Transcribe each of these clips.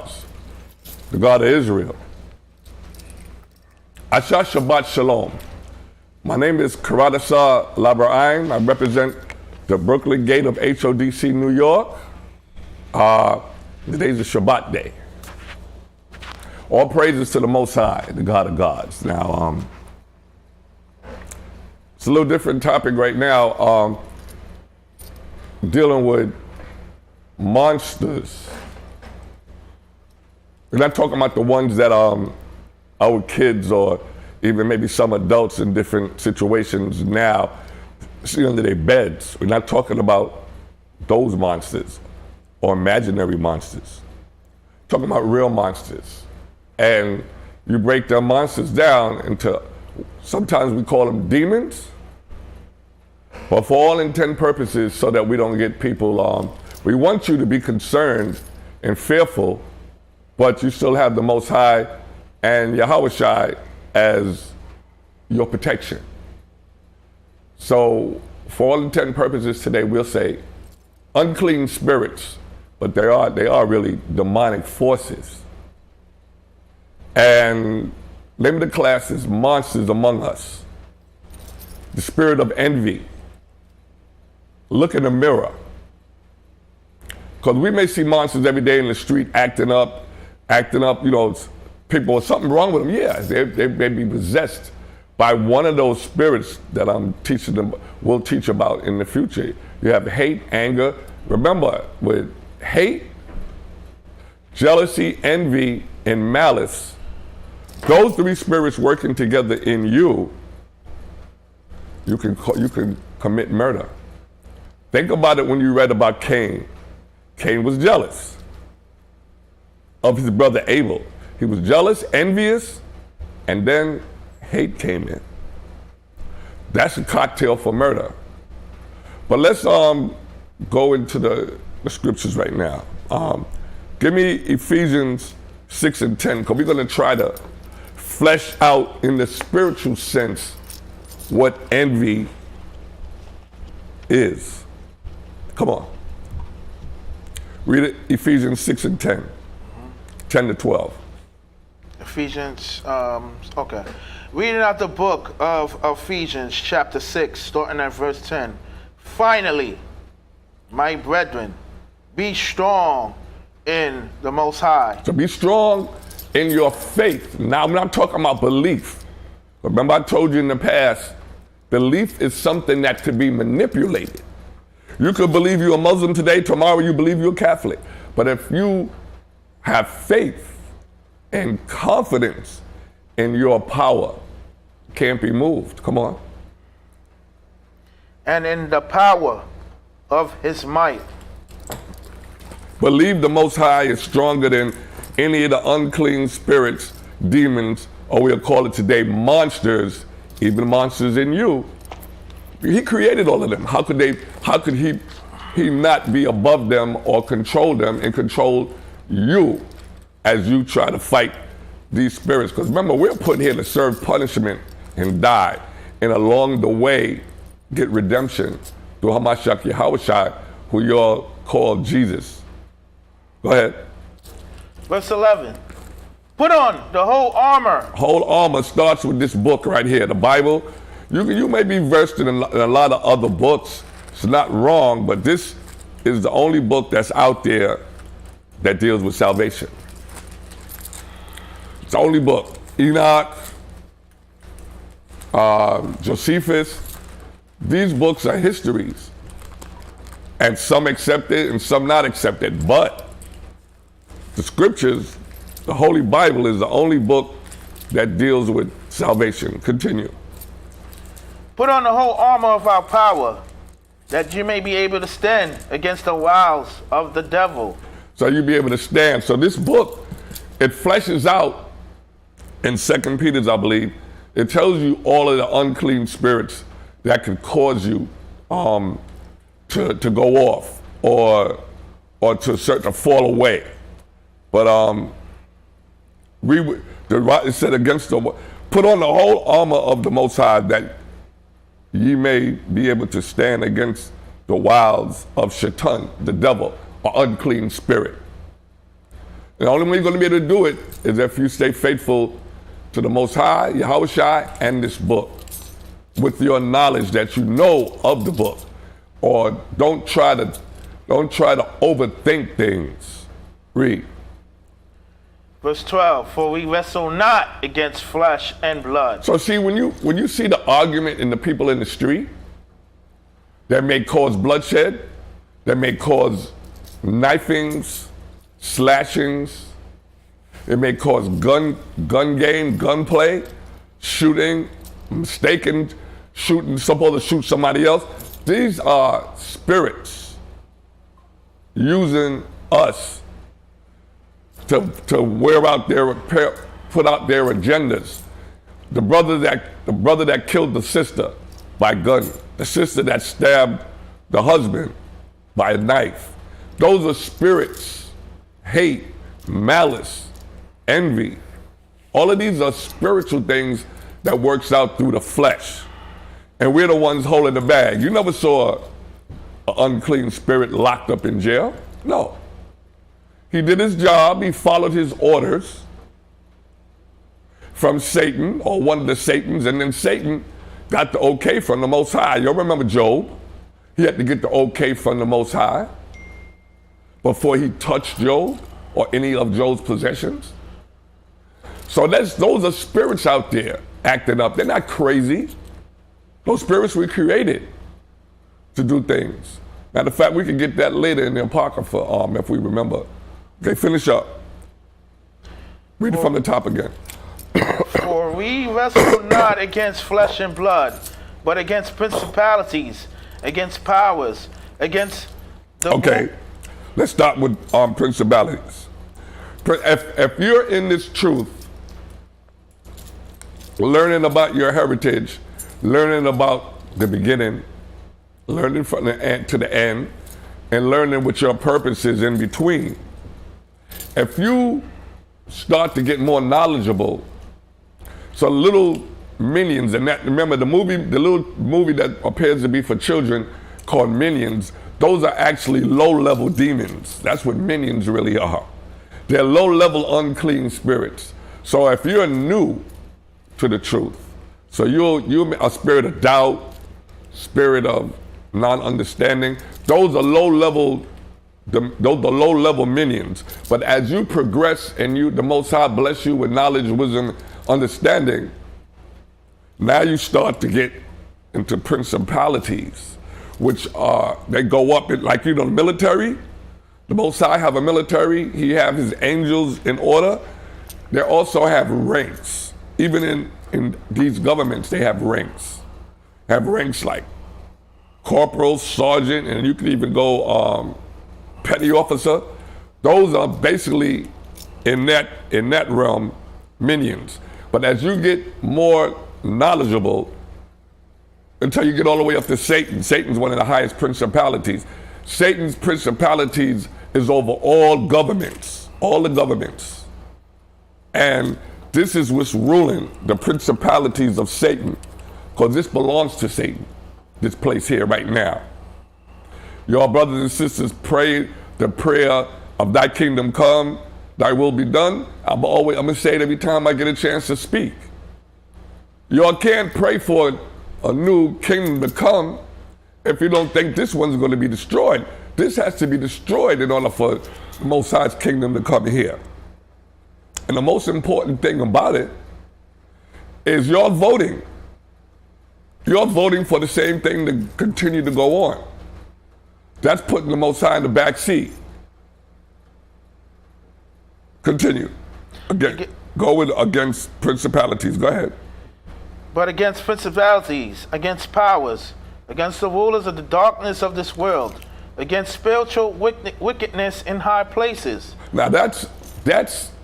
gods, the God of Israel. Asha Shabbat Shalom. My name is Karadasa Labraim. I represent the Berkeley Gate of HODC, New York. Today's a Shabbat day. All praises to the Most High, the God of gods. Now, it's a little different topic right now, dealing with monsters. We're not talking about the ones that our kids or even maybe some adults in different situations now see under their beds. We're not talking about those monsters or imaginary monsters. We're talking about real monsters. And you break their monsters down into, sometimes we call them demons, but for all intent and purposes, so that we don't get people, we want you to be concerned and fearful, but you still have the Most High and Yahushua as your protection. So for all intent and purposes today, we'll say unclean spirits, but they are really demonic forces. And name of the class is monsters among us. The spirit of envy. Look in the mirror. Because we may see monsters every day in the street acting up, you know, people, something wrong with them. Yeah, they may be possessed by one of those spirits that I'm teaching them, will teach about in the future. You have hate, anger. Remember, with hate, jealousy, envy, and malice, those three spirits working together in you, you can commit murder. Think about it when you read about Cain. Cain was jealous of his brother Abel. He was jealous, envious, and then hate came in. That's a cocktail for murder. But let's go into the scriptures right now. Give me Ephesians 6 and 10, because we're going to try to flesh out in the spiritual sense what envy is. Come on. Read it, Ephesians 6 and 10. 10 to 12. Ephesians, okay. Reading out the book of Ephesians, chapter 6, starting at verse 10. Finally, my brethren, be strong in the Most High. So be strong in your faith. Now, I'm not talking about belief. Remember, I told you in the past, belief is something that could be manipulated. You could believe you're a Muslim today, tomorrow you believe you're Catholic. But if you have faith and confidence in your power, can't be moved. Come on. And in the power of his might. Believe the Most High is stronger than any of the unclean spirits, demons, or we'll call it today monsters, even monsters in you. He created all of them. How could he not be above them or control them and control you as you try to fight these spirits? Because remember, we're put here to serve punishment and die, and along the way get redemption through Hamashiach Yahushua, who you all call Jesus. Go ahead. Verse 11. Put on the whole armor. Whole armor starts with this book right here, the Bible. You may be versed in a lot of other books. It's not wrong, but this is the only book that's out there that deals with salvation. It's the only book. Enoch, Josephus, these books are histories. And some accepted and some not accepted. But the scriptures, the Holy Bible, is the only book that deals with salvation. Continue. Put on the whole armor of our power, that you may be able to stand against the wiles of the devil. So you'll be able to stand. So this book, it fleshes out in 2 Peter's, I believe. It tells you all of the unclean spirits that can cause you to go off or to fall away. But it said against put on the whole armor of the Most High, that ye may be able to stand against the wiles of Shaitan, the devil, or unclean spirit. The only way you're going to be able to do it is if you stay faithful to the Most High, Yahweh and this book, with your knowledge that you know of the book. Or don't try to overthink things. Read. Verse 12, for we wrestle not against flesh and blood. So see, when you see the argument in the people in the street that may cause bloodshed, that may cause knifings, slashings, it may cause gun game, gunplay, shooting, mistaken shooting, supposed to shoot somebody else. These are spirits using us to wear out put out their agendas. The brother that killed the sister by gun, the sister that stabbed the husband by a knife. Those are spirits, hate, malice, envy. All of these are spiritual things that works out through the flesh. And we're the ones holding the bag. You never saw an unclean spirit locked up in jail? No. He did his job, he followed his orders from Satan, or one of the Satans, and then Satan got the okay from the Most High. You'll remember Job. He had to get the okay from the Most High before he touched Job or any of Job's possessions. So those are spirits out there acting up. They're not crazy. Those spirits were created to do things. Matter of fact, we can get that later in the Apocrypha if we remember. Okay, finish up. Read it from the top again. For we wrestle not against flesh and blood, but against principalities, against powers, against the... Okay, let's start with principalities. If you're in this truth, learning about your heritage, learning about the beginning, learning from the end to the end, and learning what your purpose is in between. If you start to get more knowledgeable, so little minions, and that, remember the little movie that appears to be for children called Minions, those are actually low-level demons. That's what minions really are. They're low-level unclean spirits. So if you're new to the truth, so you're a spirit of doubt, spirit of non-understanding, those are low-level minions. But as you progress and the Most High bless you with knowledge, wisdom, understanding, now you start to get into principalities, which they go up in, like, the military. The Most High have a military. He have his angels in order. They also have ranks. Even in these governments, they have ranks. Have ranks like corporal, sergeant, and you can even go petty officer. Those are basically in that realm minions. But as you get more knowledgeable, until you get all the way up to Satan. Satan's one of the highest principalities. Satan's principalities is over all governments, all the governments. And this is what's ruling the principalities of Satan, because this belongs to Satan, this place here right now. Your brothers and sisters pray the prayer of thy kingdom come, thy will be done. I'm gonna say it every time I get a chance to speak. Y'all can't pray for a new kingdom to come if you don't think this one's going to be destroyed. This has to be destroyed in order for the Most High's kingdom to come here. And the most important thing about it is you're voting. You're voting for the same thing to continue to go on. That's putting the Most High in the back seat. Continue. Against principalities. Go ahead. But against principalities, against powers, against the rulers of the darkness of this world, against spiritual wickedness in high places. Now that's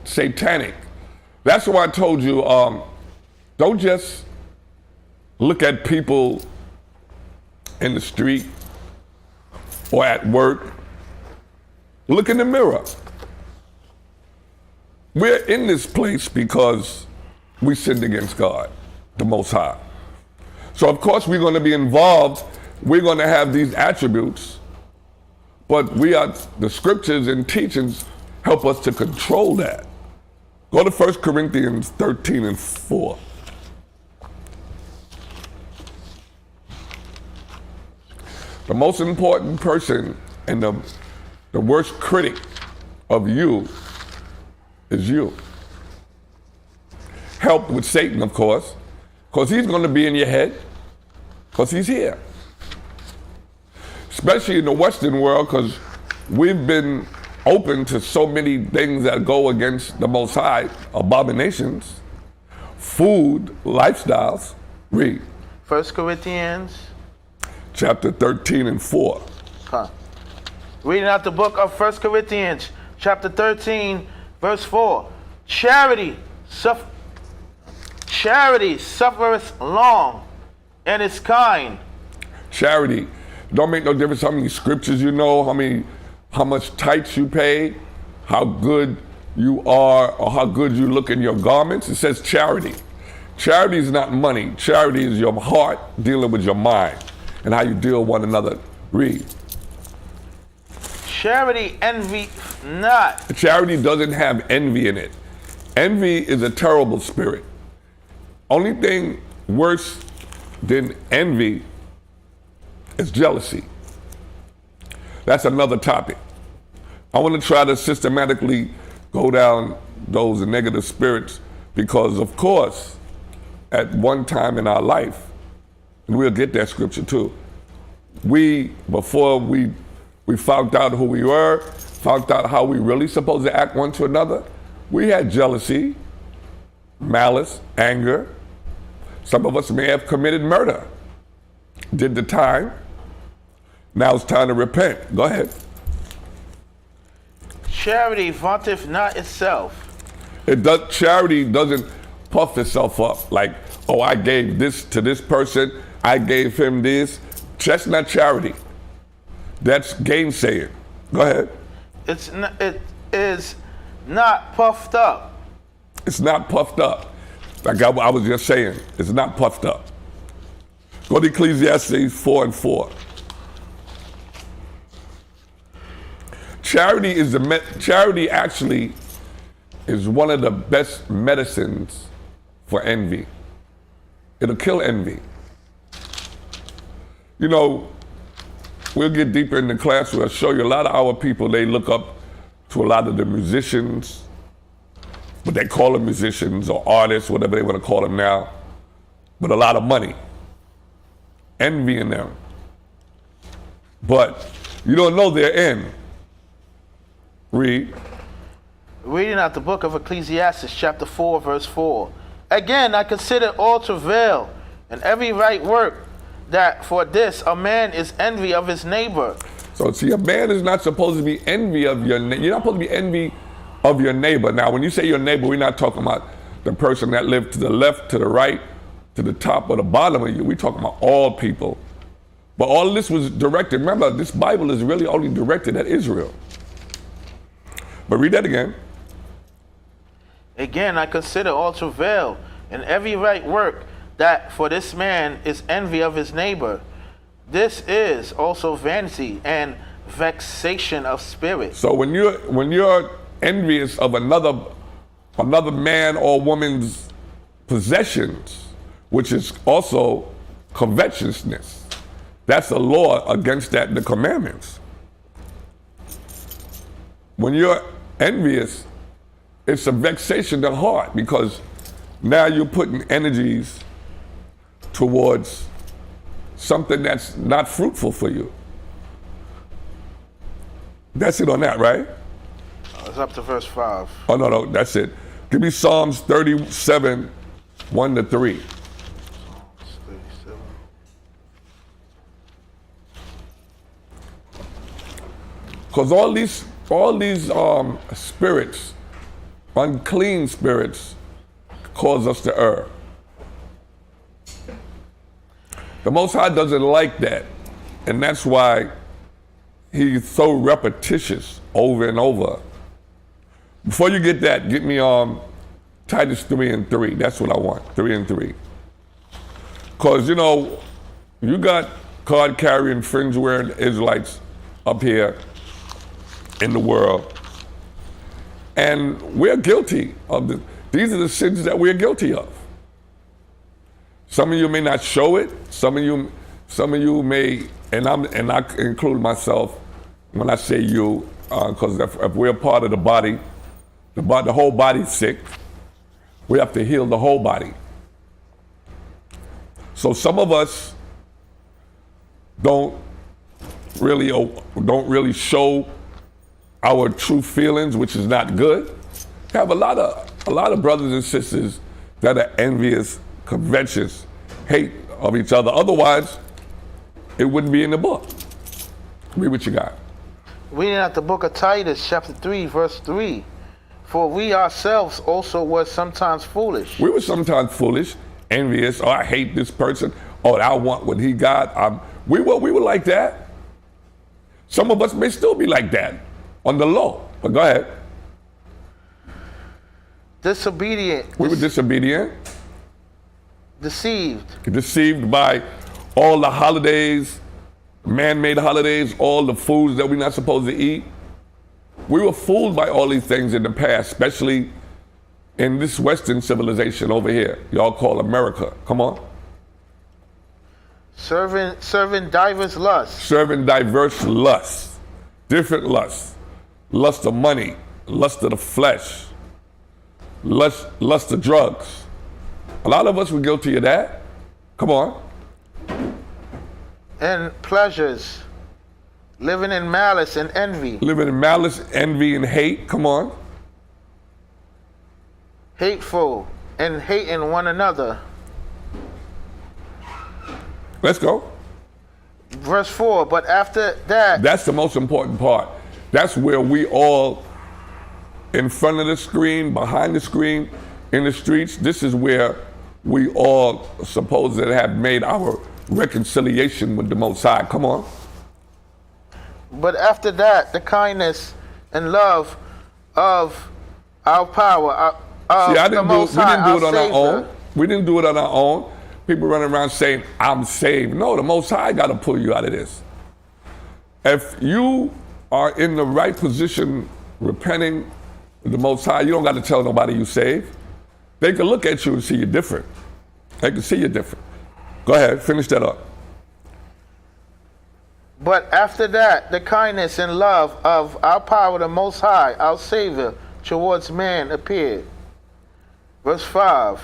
satanic. That's why I told you, don't just look at people in the street or at work. Look in the mirror. We're in this place because we sinned against God, the Most High. So of course we're going to be involved. We're going to have these attributes, but the scriptures and teachings help us to control that. Go to 1 Corinthians 13 and 4. The most important person and the worst critic of you is you. Helped with Satan, of course, because he's going to be in your head, because he's here. Especially in the Western world, because we've been open to so many things that go against the Most High, abominations, food, lifestyles. Read. 1 Corinthians chapter 13 and 4. Reading out the book of 1 Corinthians chapter 13, verse 4. Charity suffereth long and is kind. Charity. Don't make no difference how many scriptures you know, how much tithes you pay, how good you are, or how good you look in your garments. It says charity. Charity is not money. Charity is your heart dealing with your mind and how you deal with one another. Read. Charity envy not. Charity doesn't have envy in it. Envy is a terrible spirit. Only thing worse than envy is jealousy. That's another topic. I want to try to systematically go down those negative spirits because, of course, at one time in our life, and we'll get that scripture too, before we found out who we were, found out how we really supposed to act one to another, we had jealousy, malice, anger. Some of us may have committed murder, did the time. Now it's time to repent. Go ahead. Charity vaunteth not itself. Charity doesn't puff itself up like, oh, I gave this to this person, I gave him this. That's not charity. That's gainsaying. Go ahead. It is not puffed up. It's not puffed up. Like I was just saying, it's not puffed up. Go to Ecclesiastes 4 and 4. Charity actually is one of the best medicines for envy. It'll kill envy. You know, we'll get deeper in the class. We'll show you a lot of our people, they look up to a lot of the musicians, but they call them musicians or artists, whatever they want to call them now, with a lot of money. Envying them. But you don't know their end. Read. Reading out the book of Ecclesiastes chapter 4, verse 4. Again, I consider all travail and every right work, that for this a man is envy of his neighbor. So see, a man is not supposed to be envy of your neighbor. You're not supposed to be envy of your neighbor. Now, when you say your neighbor, we're not talking about the person that lived to the left, to the right, to the top or the bottom of you. We're talking about all people. But all of this was directed. Remember, this Bible is really only directed at Israel. But read that again. Again, I consider all travail and every right work, that for this man is envy of his neighbor. This is also vanity and vexation of spirit. So when you're envious of another man or woman's possessions, which is also covetousness, that's a law against that in the commandments. When you're envious, it's a vexation of the heart, because now you're putting energies towards something that's not fruitful for you. That's it on that, right? It's up to verse 5. Oh, no, that's it. Give me Psalms 37, 1 to 3. Psalms 37. Because all these spirits, unclean spirits, cause us to err. The Most High doesn't like that, and that's why he's so repetitious over and over. Before you get that, get me Titus 3 and 3. That's what I want, 3 and 3. Because, you know, you got card-carrying, fringe-wearing Israelites up here in the world, And we're guilty of these are the sins that we're guilty of. Some of you may not show it. Some of you may, and I include myself when I say you, because if we're part of the body, the whole body's sick. We have to heal the whole body. So some of us don't really show our true feelings, which is not good. We have a lot of brothers and sisters that are envious, covetous, hate of each other. Otherwise, it wouldn't be in the book. Read what you got. Reading out the book of Titus, chapter 3, verse 3. For we ourselves also were sometimes foolish. We were sometimes foolish, envious. Oh, I hate this person. Oh, I want what he got. We were like that. Some of us may still be like that on the low. But go ahead. Disobedient. We were disobedient. Deceived by all the holidays, man-made holidays, all the foods that we're not supposed to eat. We were fooled by all these things in the past, especially in this Western civilization over here. Y'all call America. Come on. Serving diverse lusts. Serving diverse lusts. Different lusts. Lust of money. Lust of the flesh. Lust of drugs. A lot of us were guilty of that. Come on. And pleasures. Living in malice and envy. Living in malice, envy, and hate. Come on. Hateful and hating one another. Let's go. Verse 4, but after that. That's the most important part. That's where we all, in front of the screen, behind the screen, in the streets, this is where we all supposed to have made our reconciliation with the Most High. Come on. But after that, the kindness and love of our power, See, we didn't do it on our own. We didn't do it on our own. People running around saying, I'm saved. No, the Most High got to pull you out of this. If you are in the right position, repenting with the Most High, you don't got to tell nobody you saved. They can look at you and see you different. They can see you different. Go ahead, finish that up. But after that, the kindness and love of our power, the Most High, our Savior, towards man appeared. Verse 5,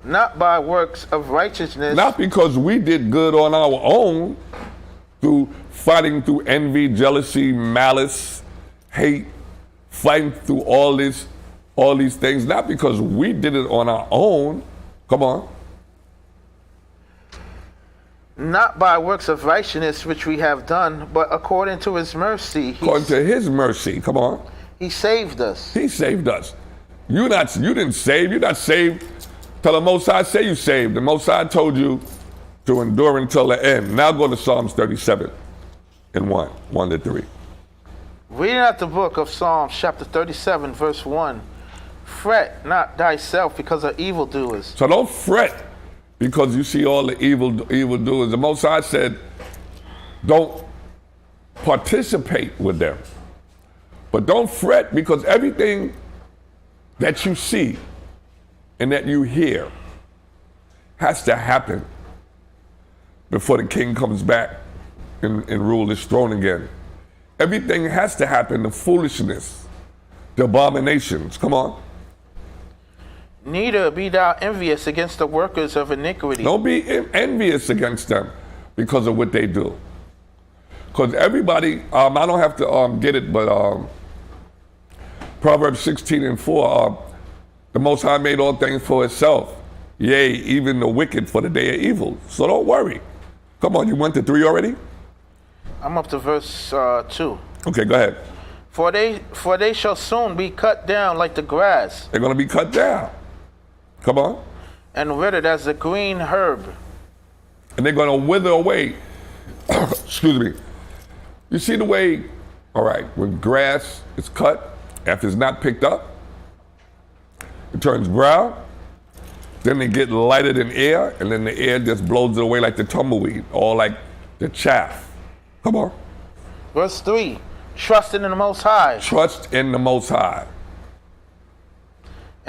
not by works of righteousness. Not because we did good on our own, through fighting through envy, jealousy, malice, hate, fighting through all these things, not because we did it on our own. Come on. Not by works of righteousness which we have done, but according to his mercy. According to his mercy, come on. He saved us. He saved us. You didn't save. You're not saved till the Most High say you saved. The Most High told you to endure until the end. Now go to Psalms 37 and 1 to 3. Reading out the book of Psalms, chapter 37, verse 1. Fret not thyself because of evildoers. So don't fret because you see all the evildoers. The Most High said, don't participate with them. But don't fret because everything that you see and that you hear has to happen before the king comes back and rule his throne again. Everything has to happen, the foolishness, the abominations. Come on. Neither be thou envious against the workers of iniquity. Don't be envious against them because of what they do. Because everybody, I don't have to get it, but Proverbs 16 and 4, the Most High made all things for itself. Yea, even the wicked for the day of evil. So don't worry. Come on, you went to 3 already? I'm up to verse 2. Okay, go ahead. For they shall soon be cut down like the grass. They're going to be cut down. Come on. And withered as the green herb. And they're going to wither away. Excuse me. You see the way, all right, when grass is cut, after it's not picked up, it turns brown. Then they get lighted in air, and then the air just blows it away like the tumbleweed, or like the chaff. Come on. Verse 3, trusting in the Most High. Trust in the Most High.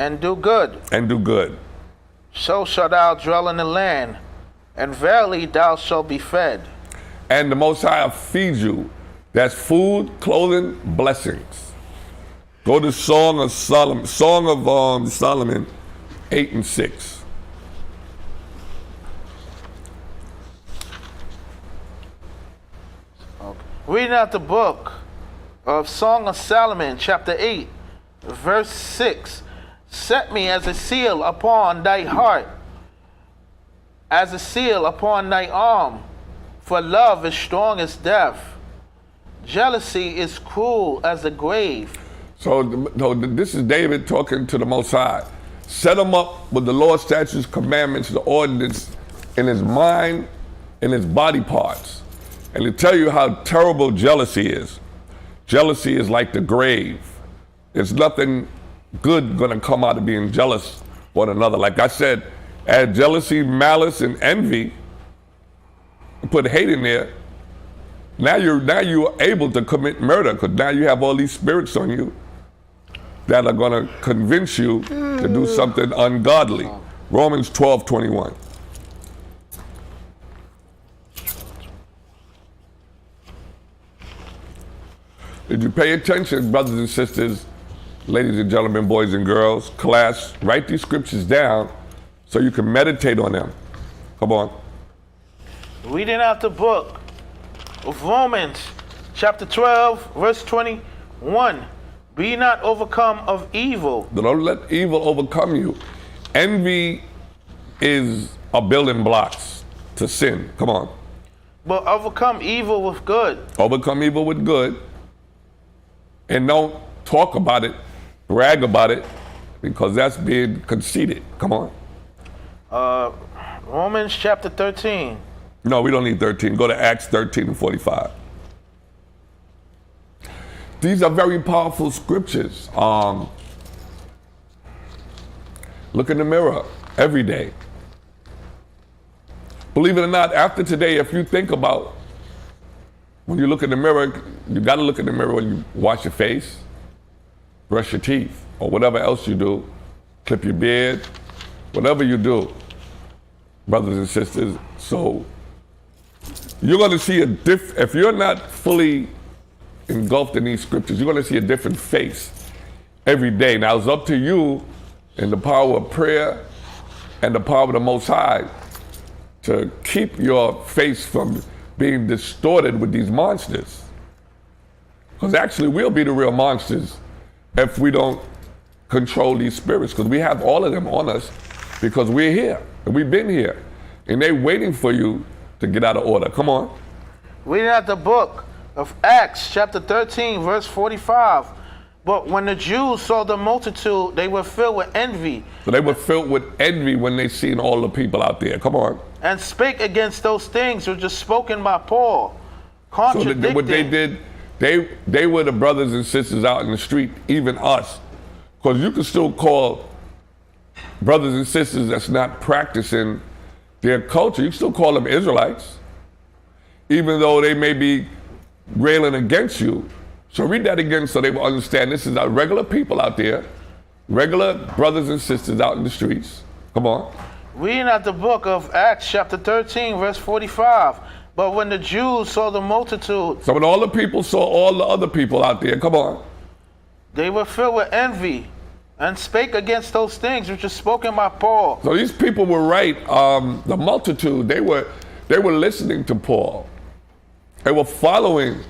and do good. And do good. So shalt thou dwell in the land, and verily thou shalt be fed. And the Most High will feed you. That's food, clothing, blessings. Go to Song of Solomon 8 and 6. Reading out the book of Song of Solomon, chapter 8, verse 6. Set me as a seal upon thy heart, as a seal upon thy arm, for love is strong as death. Jealousy is cruel as the grave. So this is David talking to the Most High. Set him up with the Lord's statutes, commandments, the ordinance in his mind, in his body parts. And to tell you how terrible jealousy is. Jealousy is like the grave. There's nothing good gonna come out of being jealous one another. Like I said, add jealousy, malice, and envy, put hate in there. Now you're able to commit murder, because now you have all these spirits on you that are gonna convince you to do something ungodly. Romans 12:21. Did you pay attention, brothers and sisters, ladies and gentlemen, boys and girls, class? Write these scriptures down so you can meditate on them. Come on. Reading out the book of Romans, chapter 12, verse 21. Be not overcome of evil. Don't let evil overcome you. Envy is a building blocks to sin. Come on. But overcome evil with good. Overcome evil with good. And don't talk about it, brag about it, because that's being conceited. Come on. Romans chapter 13. No, we don't need 13. Go to Acts 13 and 45. These are very powerful scriptures. Look in the mirror every day. Believe it or not, after today, if you think about when you look in the mirror, you got to look in the mirror when you wash your face, brush your teeth, or whatever else you do, clip your beard, whatever you do, brothers and sisters. So you're going to see if you're not fully engulfed in these scriptures, you're going to see a different face every day. Now it's up to you in the power of prayer and the power of the Most High to keep your face from being distorted with these monsters. Because actually we'll be the real monsters if we don't control these spirits, because we have all of them on us because we're here and we've been here and they're waiting for you to get out of order. Come on. Reading out the book of Acts chapter 13 verse 45. But when the Jews saw the multitude, they were filled with envy. So they were filled with envy when they seen all the people out there. Come on. And spake against those things which were spoken by Paul, contradicting. So what they did, they were the brothers and sisters out in the street, even us. Because you can still call brothers and sisters that's not practicing their culture, you can still call them Israelites, even though they may be railing against you. So read that again so they will understand this is our regular people out there, regular brothers and sisters out in the streets. Come on. Reading out the book of Acts chapter 13 verse 45. But when the Jews saw the multitude. So when all the people saw all the other people out there, come on. They were filled with envy and spake against those things which were spoken by Paul. So these people were right. The multitude, they were listening to Paul. They were following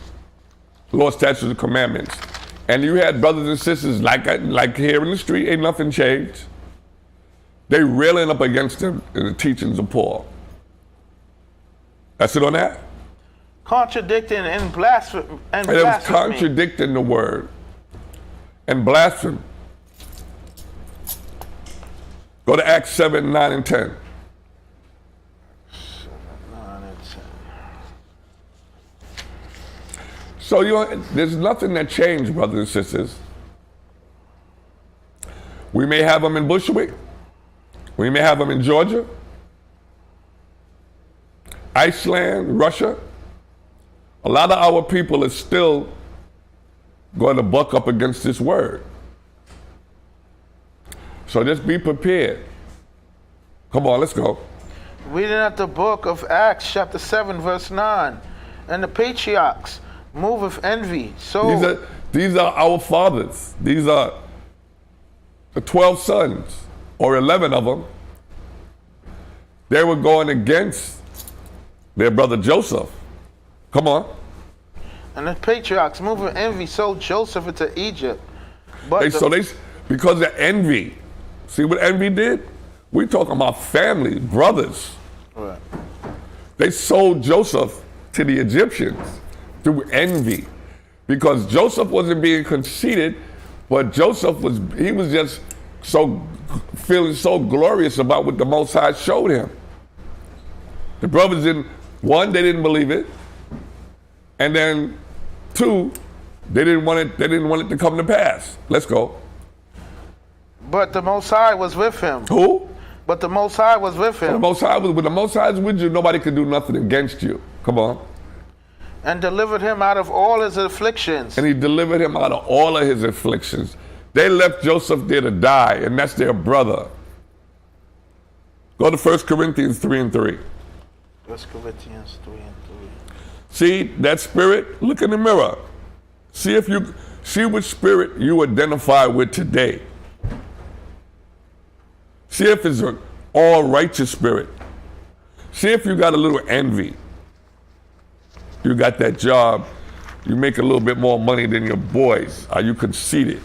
Lord's statutes and commandments. And you had brothers and sisters like here in the street, ain't nothing changed. They railing up against them in the teachings of Paul. That's it on that? Contradicting and blasphemy. And it was contradicting the word and blasphemy. Go to Acts 7, 9, and 10. 7, 9, and 10. So there's nothing that changed, brothers and sisters. We may have them in Bushwick. We may have them in Georgia, Iceland, Russia. A lot of our people are still going to buck up against this word. So just be prepared. Come on, let's go. Reading at the book of Acts, chapter 7, verse 9. And the patriarchs move with envy. So These are our fathers. These are the 12 sons, or 11 of them. They were going against their brother Joseph. Come on. And the patriarchs move with envy sold Joseph into Egypt. But because of envy. See what envy did? We talking about family, brothers. Right. They sold Joseph to the Egyptians through envy. Because Joseph wasn't being conceited, but Joseph was just feeling so glorious about what the Most High showed him. The brothers they didn't believe it. And then 2, they didn't want it to come to pass. Let's go. But the Most High was with him. Who? But the Most High was with him. When the Most High is with you, nobody can do nothing against you. Come on. And delivered him out of all his afflictions. And he delivered him out of all of his afflictions. They left Joseph there to die, and that's their brother. Go to 1 Corinthians 3 and 3. 1 Corinthians 3 and 3. See that spirit? Look in the mirror. See which spirit you identify with today. See if it's an all righteous spirit. See if you got a little envy. You got that job, you make a little bit more money than your boys. Are you conceited?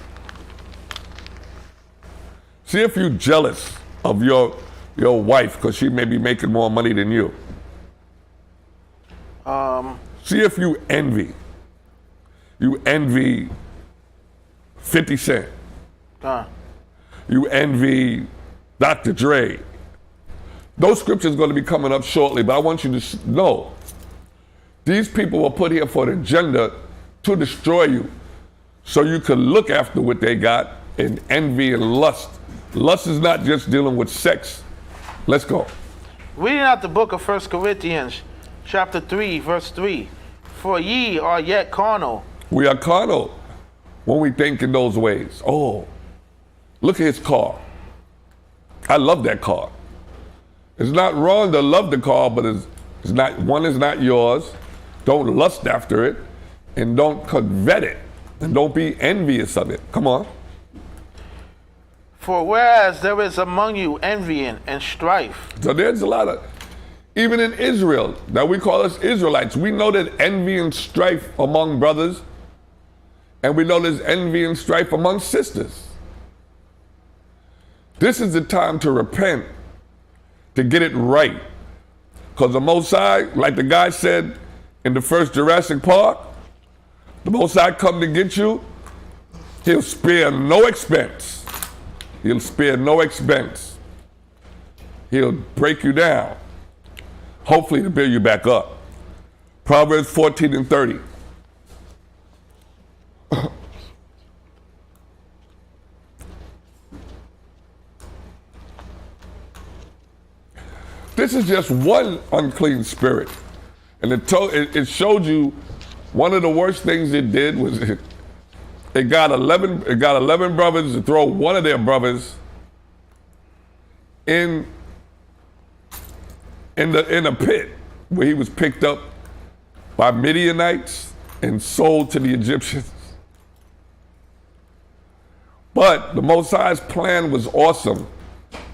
See if you're jealous of your wife because she may be making more money than you. See if you envy. You envy 50 Cent. You envy Dr. Dre. Those scriptures are going to be coming up shortly, but I want you to know these people were put here for an agenda to destroy you so you can look after what they got in envy and lust. Lust is not just dealing with sex. Let's go. Reading out the book of 1 Corinthians, chapter 3, verse 3. For ye are yet carnal. We are carnal when we think in those ways. Oh, look at his car. I love that car. It's not wrong to love the car, but it's not, one is not yours. Don't lust after it, and don't covet it, and don't be envious of it. Come on. For whereas there is among you envying and strife. So there's a lot of, even in Israel, that we call us Israelites, we know that envy and strife among brothers, and we know there's envy and strife among sisters. This is the time to repent, to get it right. Because the Most High, like the guy said in the first Jurassic Park, the Most High come to get you, he'll spare no expense. He'll spare no expense. He'll break you down, hopefully to build you back up. Proverbs 14 and 30. This is just one unclean spirit. And it showed you one of the worst things it did was it got 11 brothers to throw one of their brothers in a pit where he was picked up by Midianites and sold to the Egyptians. But the Most High's plan was awesome,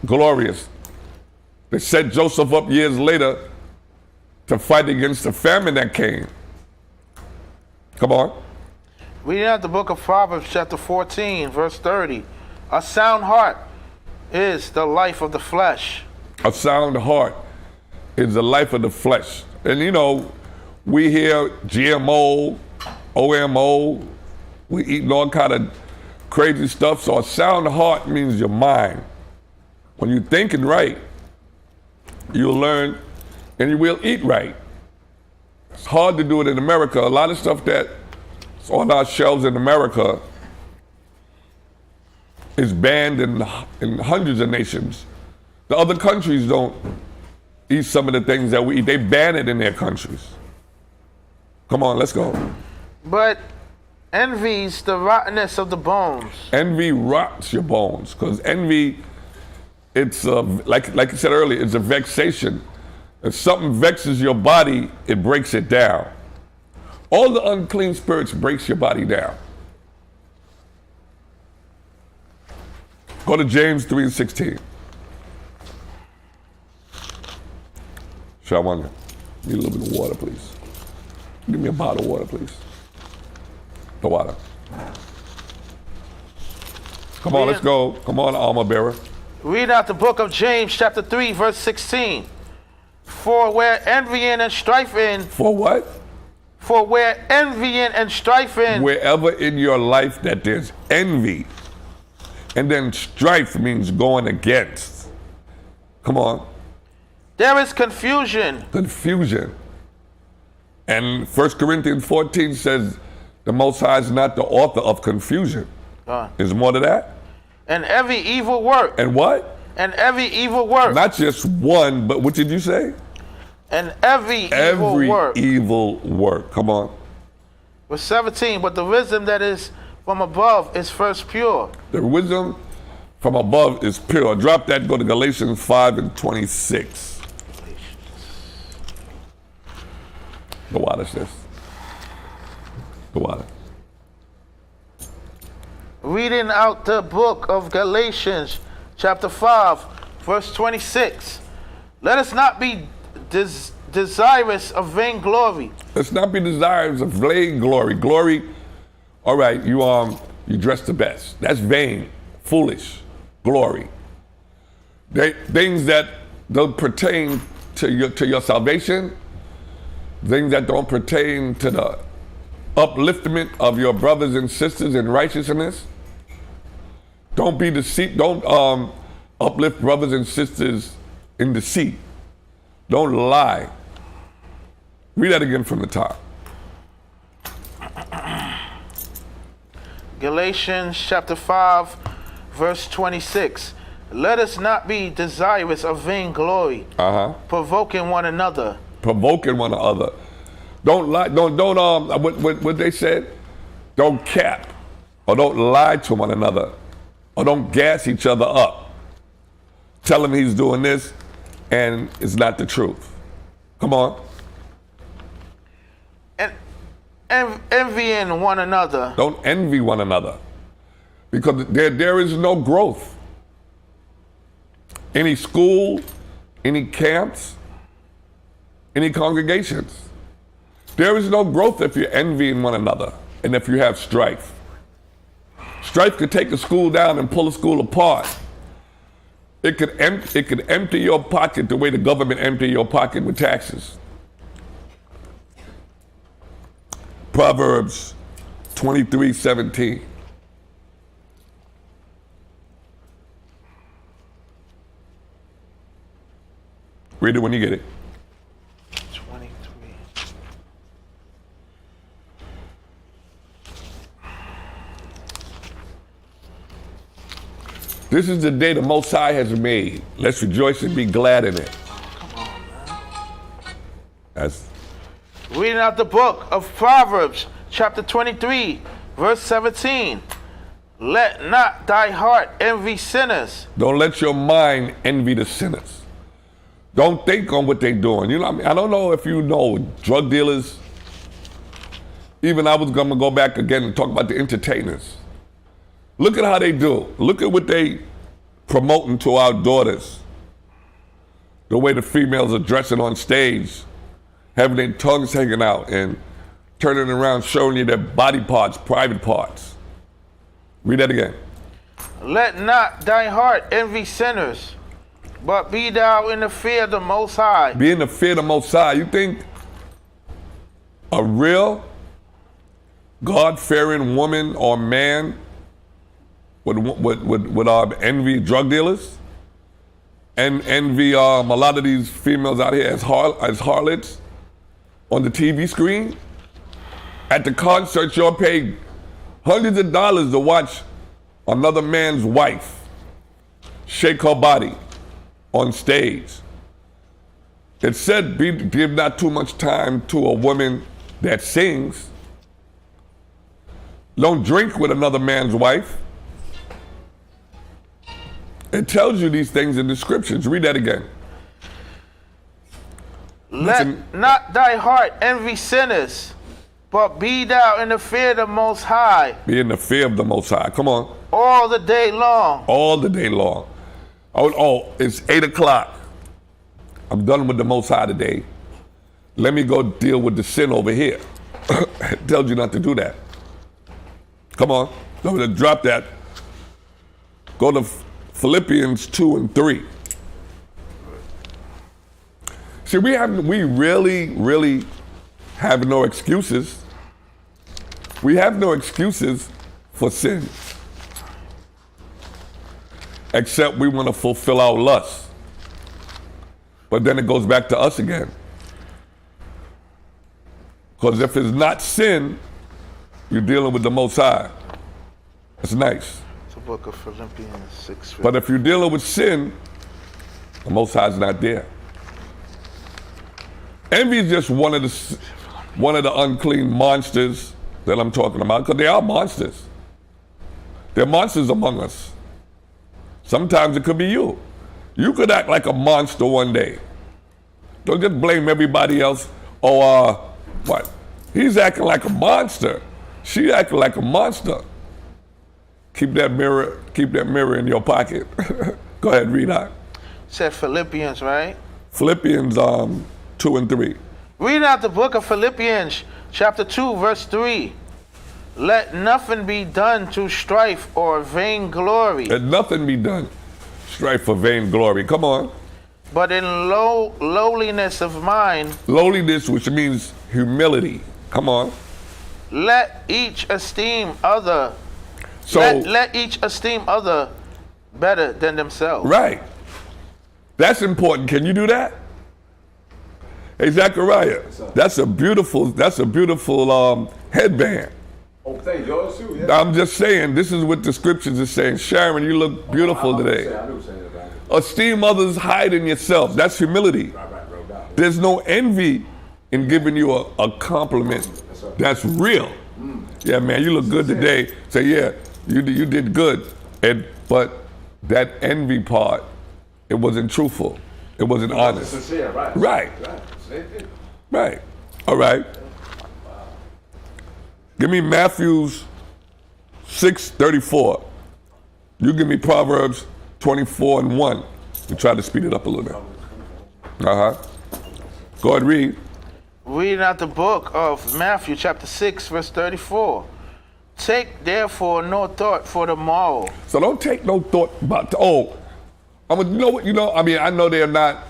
glorious. They set Joseph up years later to fight against the famine that came. Come on. Reading out the book of Proverbs, chapter 14, verse 30. A sound heart is the life of the flesh. A sound heart is the life of the flesh. And you know, we hear GMO, OMO, we eating all kind of crazy stuff. So a sound heart means your mind. When you're thinking right, you'll learn and you will eat right. It's hard to do it in America. A lot of stuff that's on our shelves in America is banned in hundreds of nations. The other countries don't eat some of the things that we eat. They ban it in their countries. Come on, let's go. But Envy's the rottenness of the bones. Envy rots your bones, because envy, it's like you said earlier, it's a vexation. If something vexes your body, it breaks it down. All the unclean spirits breaks your body down. Go to James 3:16. Shawanya, need a little bit of water, please. Give me a bottle of water, please. The water. Come on, let's go. Come on, armor bearer. Read out the book of James, chapter 3, verse 16. For where envying and strifing. For what? For where envying and strifing. Wherever in your life that there's envy, and then strife means going against. Come on. There is confusion. Confusion. And 1 Corinthians 14 says the Most High is not the author of confusion. There's more to that. And every evil work. And what? And every evil work. Not just one, but what did you say? And every evil work. Every evil work. Come on. Verse 17, but the wisdom that is from above is first pure. The wisdom from above is pure. Drop that, go to Galatians 5:26. The water says. The water. Reading out the book of Galatians, chapter 5, verse 26. Let us not be desirous of vainglory. Let's not be desirous of vainglory. Glory, all right, you dress the best. That's vain, foolish, glory. Things that don't pertain to your salvation, things that don't pertain to the upliftment of your brothers and sisters in righteousness. Don't be deceit. Don't uplift brothers and sisters in deceit. Don't lie. Read that again from the top. Galatians chapter 5, verse 26. Let us not be desirous of vainglory, provoking one another. Provoking one another. Don't lie. Don't what they said. Don't cap, or don't lie to one another, or don't gas each other up. Tell him he's doing this, and it's not the truth. Come on. And envying one another. Don't envy one another, because there is no growth. Any school, any camps, any congregations. There is no growth if you're envying one another and if you have strife. Strife could take a school down and pull a school apart. It could empty your pocket the way the government empty your pocket with taxes. Proverbs 23:17. Read it when you get it. 23. This is the day the Most High has made. Let's rejoice and be glad in it. Come on, man. That's Reading out the book of Proverbs, chapter 23, verse 17. Let not thy heart envy sinners. Don't let your mind envy the sinners. Don't think on what they're doing. You know what I mean? I don't know if you know drug dealers. Even I was gonna go back again and talk about the entertainers. Look at how they do. Look at what they promoting to our daughters. The way the females are dressing on stage, having their tongues hanging out and turning around showing you their body parts, private parts. Read that again. Let not thy heart envy sinners, but be thou in the fear of the Most High. Be in the fear of the Most High. You think a real God-fearing woman or man would envy drug dealers and envy a lot of these females out here as harlots on the TV screen? At the concert, you'll pay hundreds of dollars to watch another man's wife shake her body on stage. It said, give not too much time to a woman that sings. Don't drink with another man's wife. It tells you these things in the scriptures. Read that again. Let not thy heart envy sinners, but be thou in the fear of the Most High. Be in the fear of the Most High. Come on. All the day long. All the day long. Oh, it's 8 o'clock. I'm done with the Most High today. Let me go deal with the sin over here. It tells you not to do that. Come on. Go to drop that. Go to Philippians 2 and 3. See, we really have no excuses. We have no excuses for sin. Except we want to fulfill our lust. But then it goes back to us again. Because if it's not sin, you're dealing with the Most High. It's nice. It's the book of Philippians 6. But if you're dealing with sin, the Most High's not there. Envy is just one of the unclean monsters that I'm talking about, because they are monsters. They're monsters among us. Sometimes it could be you. You could act like a monster one day. Don't just blame everybody else. Oh, what? He's acting like a monster. She acting like a monster. Keep that mirror in your pocket. Go ahead, read out. Said Philippians, right? Philippians 2 and 3. Read out the book of Philippians, chapter 2, verse 3. Let nothing be done to strife or vainglory. Let nothing be done. Strife for vainglory. Come on. But in lowliness of mind. Lowliness, which means humility. Come on. Let each esteem other. Let each esteem other better than themselves. Right. That's important. Can you do that? Hey, Zachariah, that's a beautiful headband. Oh, thank you. Yours too, yeah. I'm just saying, this is what the scriptures are saying. Sharon, you look beautiful today. I do say that. Esteem others higher than yourself. That's humility. Right. There's no envy in giving you a compliment. That's real. Yeah, man, you look good today. Say, yeah, you did good. But that envy part, it wasn't truthful. It wasn't honest. Sincere, right. Right. Right. All right. Give me Matthews 6:34. You give me Proverbs 24 and 1. We try to speed it up a little bit. Go ahead, read. Reading out the book of Matthew, chapter 6, verse 34. Take therefore no thought for the morrow. So don't take no thought about, I know they're not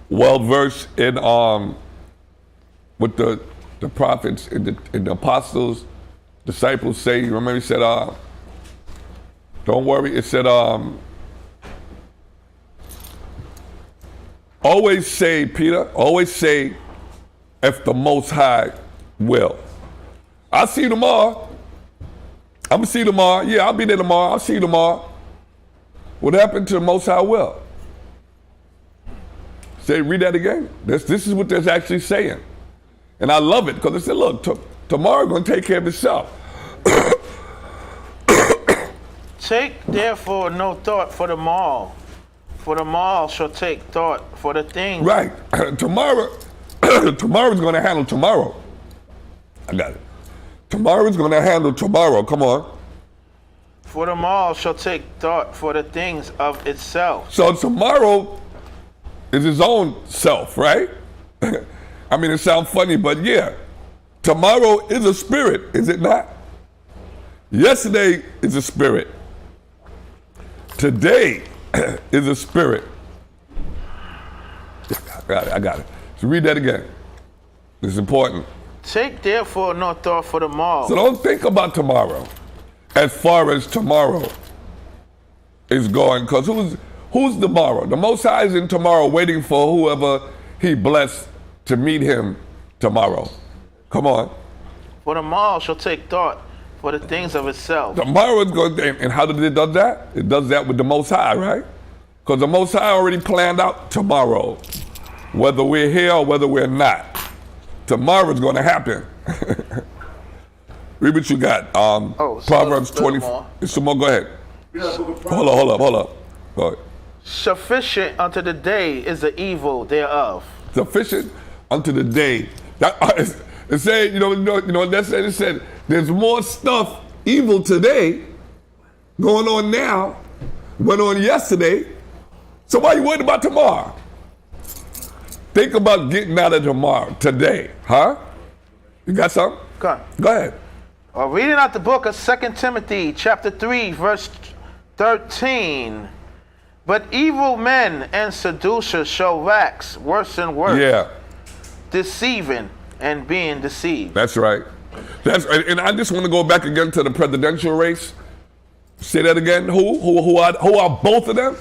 well versed in what the prophets and the apostles, disciples say. You remember he said, don't worry, it said, always say, Peter, if the Most High will. I'll see you tomorrow. I'm gonna see you tomorrow. Yeah, I'll be there tomorrow. I'll see you tomorrow. What happened to the Most High will? Say, read that again. This is what they're actually saying. And I love it because they said, look, tomorrow's going to take care of itself. Take therefore no thought for the morrow, for the morrow shall take thought for the things. Right. Tomorrow's going to handle tomorrow. I got it. Tomorrow's going to handle tomorrow. Come on. For the morrow shall take thought for the things of itself. So tomorrow is his own self, right? I mean, it sounds funny, but yeah. Tomorrow is a spirit, is it not? Yesterday is a spirit. Today is a spirit. I got it. So read that again. It's important. Take therefore no thought for the morrow. So don't think about tomorrow as far as tomorrow is going, because who's tomorrow? The Most High is in tomorrow waiting for whoever he blessed to meet him tomorrow. Come on. For the morrow shall take thought for the things of itself. Tomorrow is going, and how did it do that? It does that with the Most High, right? Because the Most High already planned out tomorrow, whether we're here or whether we're not. Tomorrow is going to happen. Read what you got. so Proverbs a little 20. more. It's some more. Go ahead. Read out the book of Hold Proverbs. up. Go ahead. Sufficient unto the day is the evil thereof. Sufficient unto the day. That it said, you know what that said? It said there's more stuff evil today going on now, went on yesterday. So why are you worried about tomorrow? Think about getting out of tomorrow, today, huh? You got something? Come. Go ahead. Reading out the book of 2 Timothy, chapter 3, verse 13. But evil men and seducers shall wax worse and worse, Yeah, deceiving and being deceived. that's right. And I just want to go back again to the presidential race. Say that again. Who are both of them?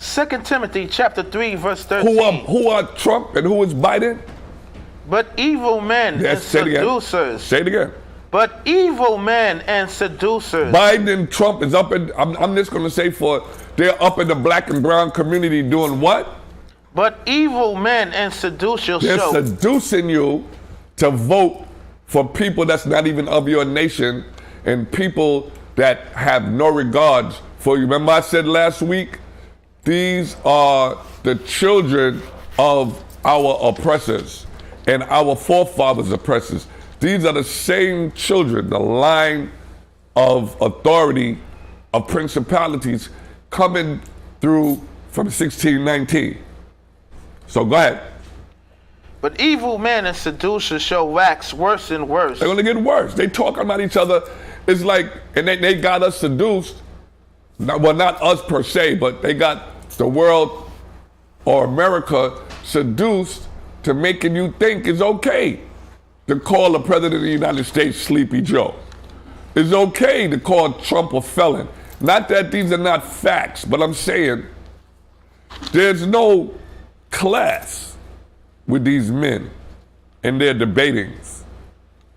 2 Timothy, chapter 3, verse 13. Who are Trump and who is Biden? But evil men and Yes, say it again. seducers. Say it again. But evil men and seducers. Biden and Trump is up in, I'm just going to say they're up in the black and brown community doing what? But evil men and seducers They're shall. seducing you to vote for people that's not even of your nation and people that have no regards for you. Remember I said last week, these are the children of our oppressors and our forefathers' oppressors. These are the same children, the line of authority of principalities coming through from 1619. So go ahead. But evil men and seducers shall wax worse and worse. They're gonna get worse. They talking about each other. It's like, and they got us seduced. Well, not us per se, but they got the world or America seduced to making you think it's okay to call the President of the United States Sleepy Joe. It's okay to call Trump a felon. Not that these are not facts, but I'm saying there's no class with these men and their debatings.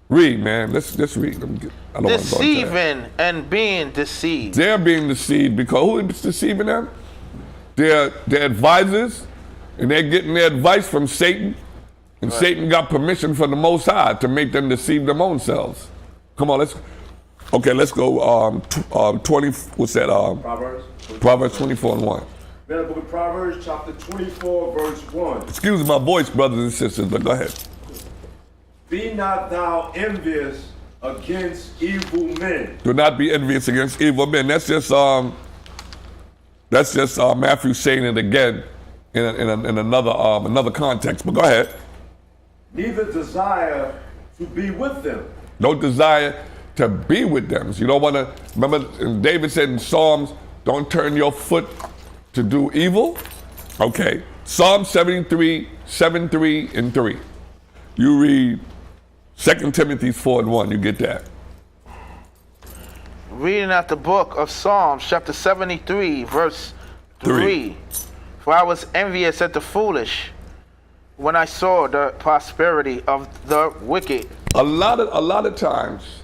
Read, man. Let's read. I don't want to go into that. Deceiving and being deceived. They're being deceived because who is deceiving them? Their advisors, and they're getting their advice from Satan. And Satan got permission from the Most High to make them deceive their own selves. Come on, let's go. 20. What's that? Proverbs. Proverbs 24 and 1. Read out the book of Proverbs, chapter 24, verse 1. Excuse my voice, brothers and sisters, but go ahead. Be not thou envious against evil men. Do not be envious against evil men. That's just Matthew saying it again in another context. But go ahead. Neither desire to be with them. Don't desire to be with them. So you don't want to. Remember, David said in Psalms, "Don't turn your foot to do evil." Okay. Psalm 73, 7:3 and 3. You read 2 Timothy 4 and 1. You get that. Reading out the book of Psalms, chapter 73, verse 3. For I was envious at the foolish when I saw the prosperity of the wicked. A lot of times,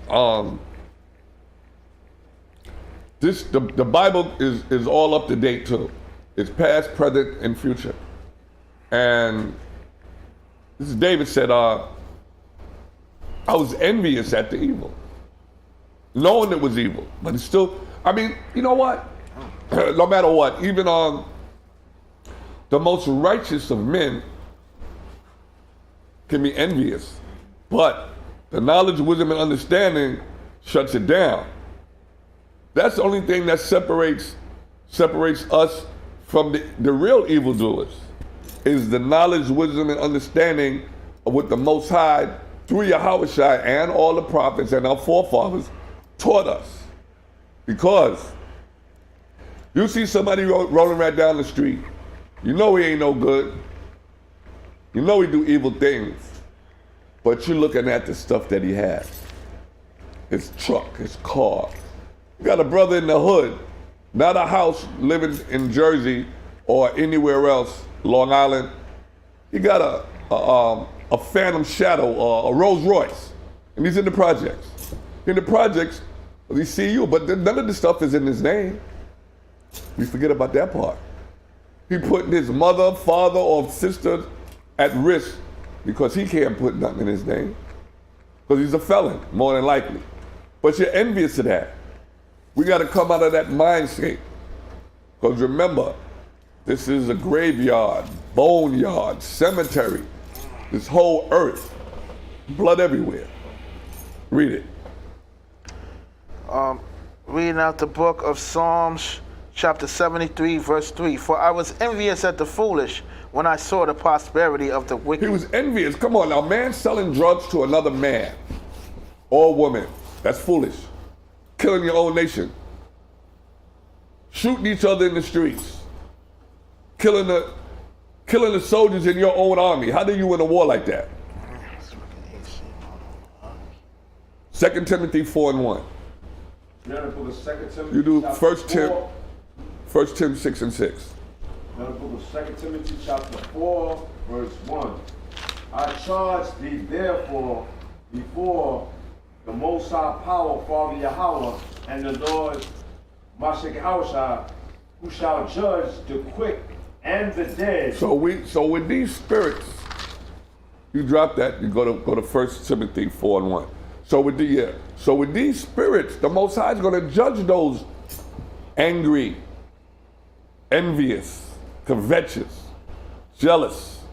the Bible is all up to date too. It's past, present, and future. And this is David said, I was envious at the evil, knowing it was evil, but it's still. I mean, you know what? No matter what, even the most righteous of men can be envious, but the knowledge, wisdom, and understanding shuts it down. That's the only thing that separates us from the real evildoers, is the knowledge, wisdom, and understanding of what the Most High, through Yahushua and all the prophets and our forefathers, taught us. Because you see somebody rolling right down the street, you know he ain't no good. You know he do evil things, but you're looking at the stuff that he has. His truck, his car. You got a brother in the hood, not a house, living in Jersey or anywhere else, Long Island. He got a Phantom Shadow or a Rolls Royce, and he's in the projects. In the projects, we see you, but none of the stuff is in his name. We forget about that part. He putting his mother, father, or sister at risk because he can't put nothing in his name. because he's a felon, more than likely. But you're envious of that. We got to come out of that mind state. Because remember, this is a graveyard, boneyard, cemetery. This whole earth, blood everywhere. Read it. Reading out the book of Psalms, chapter 73, verse 3. For I was envious at the foolish when I saw the prosperity of the wicked. He was envious. Come on now, man selling drugs to another man or woman. That's foolish. Killing your own nation. Shooting each other in the streets. Killing the soldiers in your own army. How do you win a war like that? 2 Timothy 4:1. Now the book of 2 Timothy. You do chapter 1 Tim 6 and 6. Now the book of 2 Timothy chapter 4, verse 1. I charge thee therefore before the Most High Power, Father Yahweh, and the Lord Mashak, who shall judge the quick and the dead. So with these spirits, you drop that, you go to 1 Timothy 4:1. So with these spirits, the Most High is going to judge those angry, envious, covetous, jealous,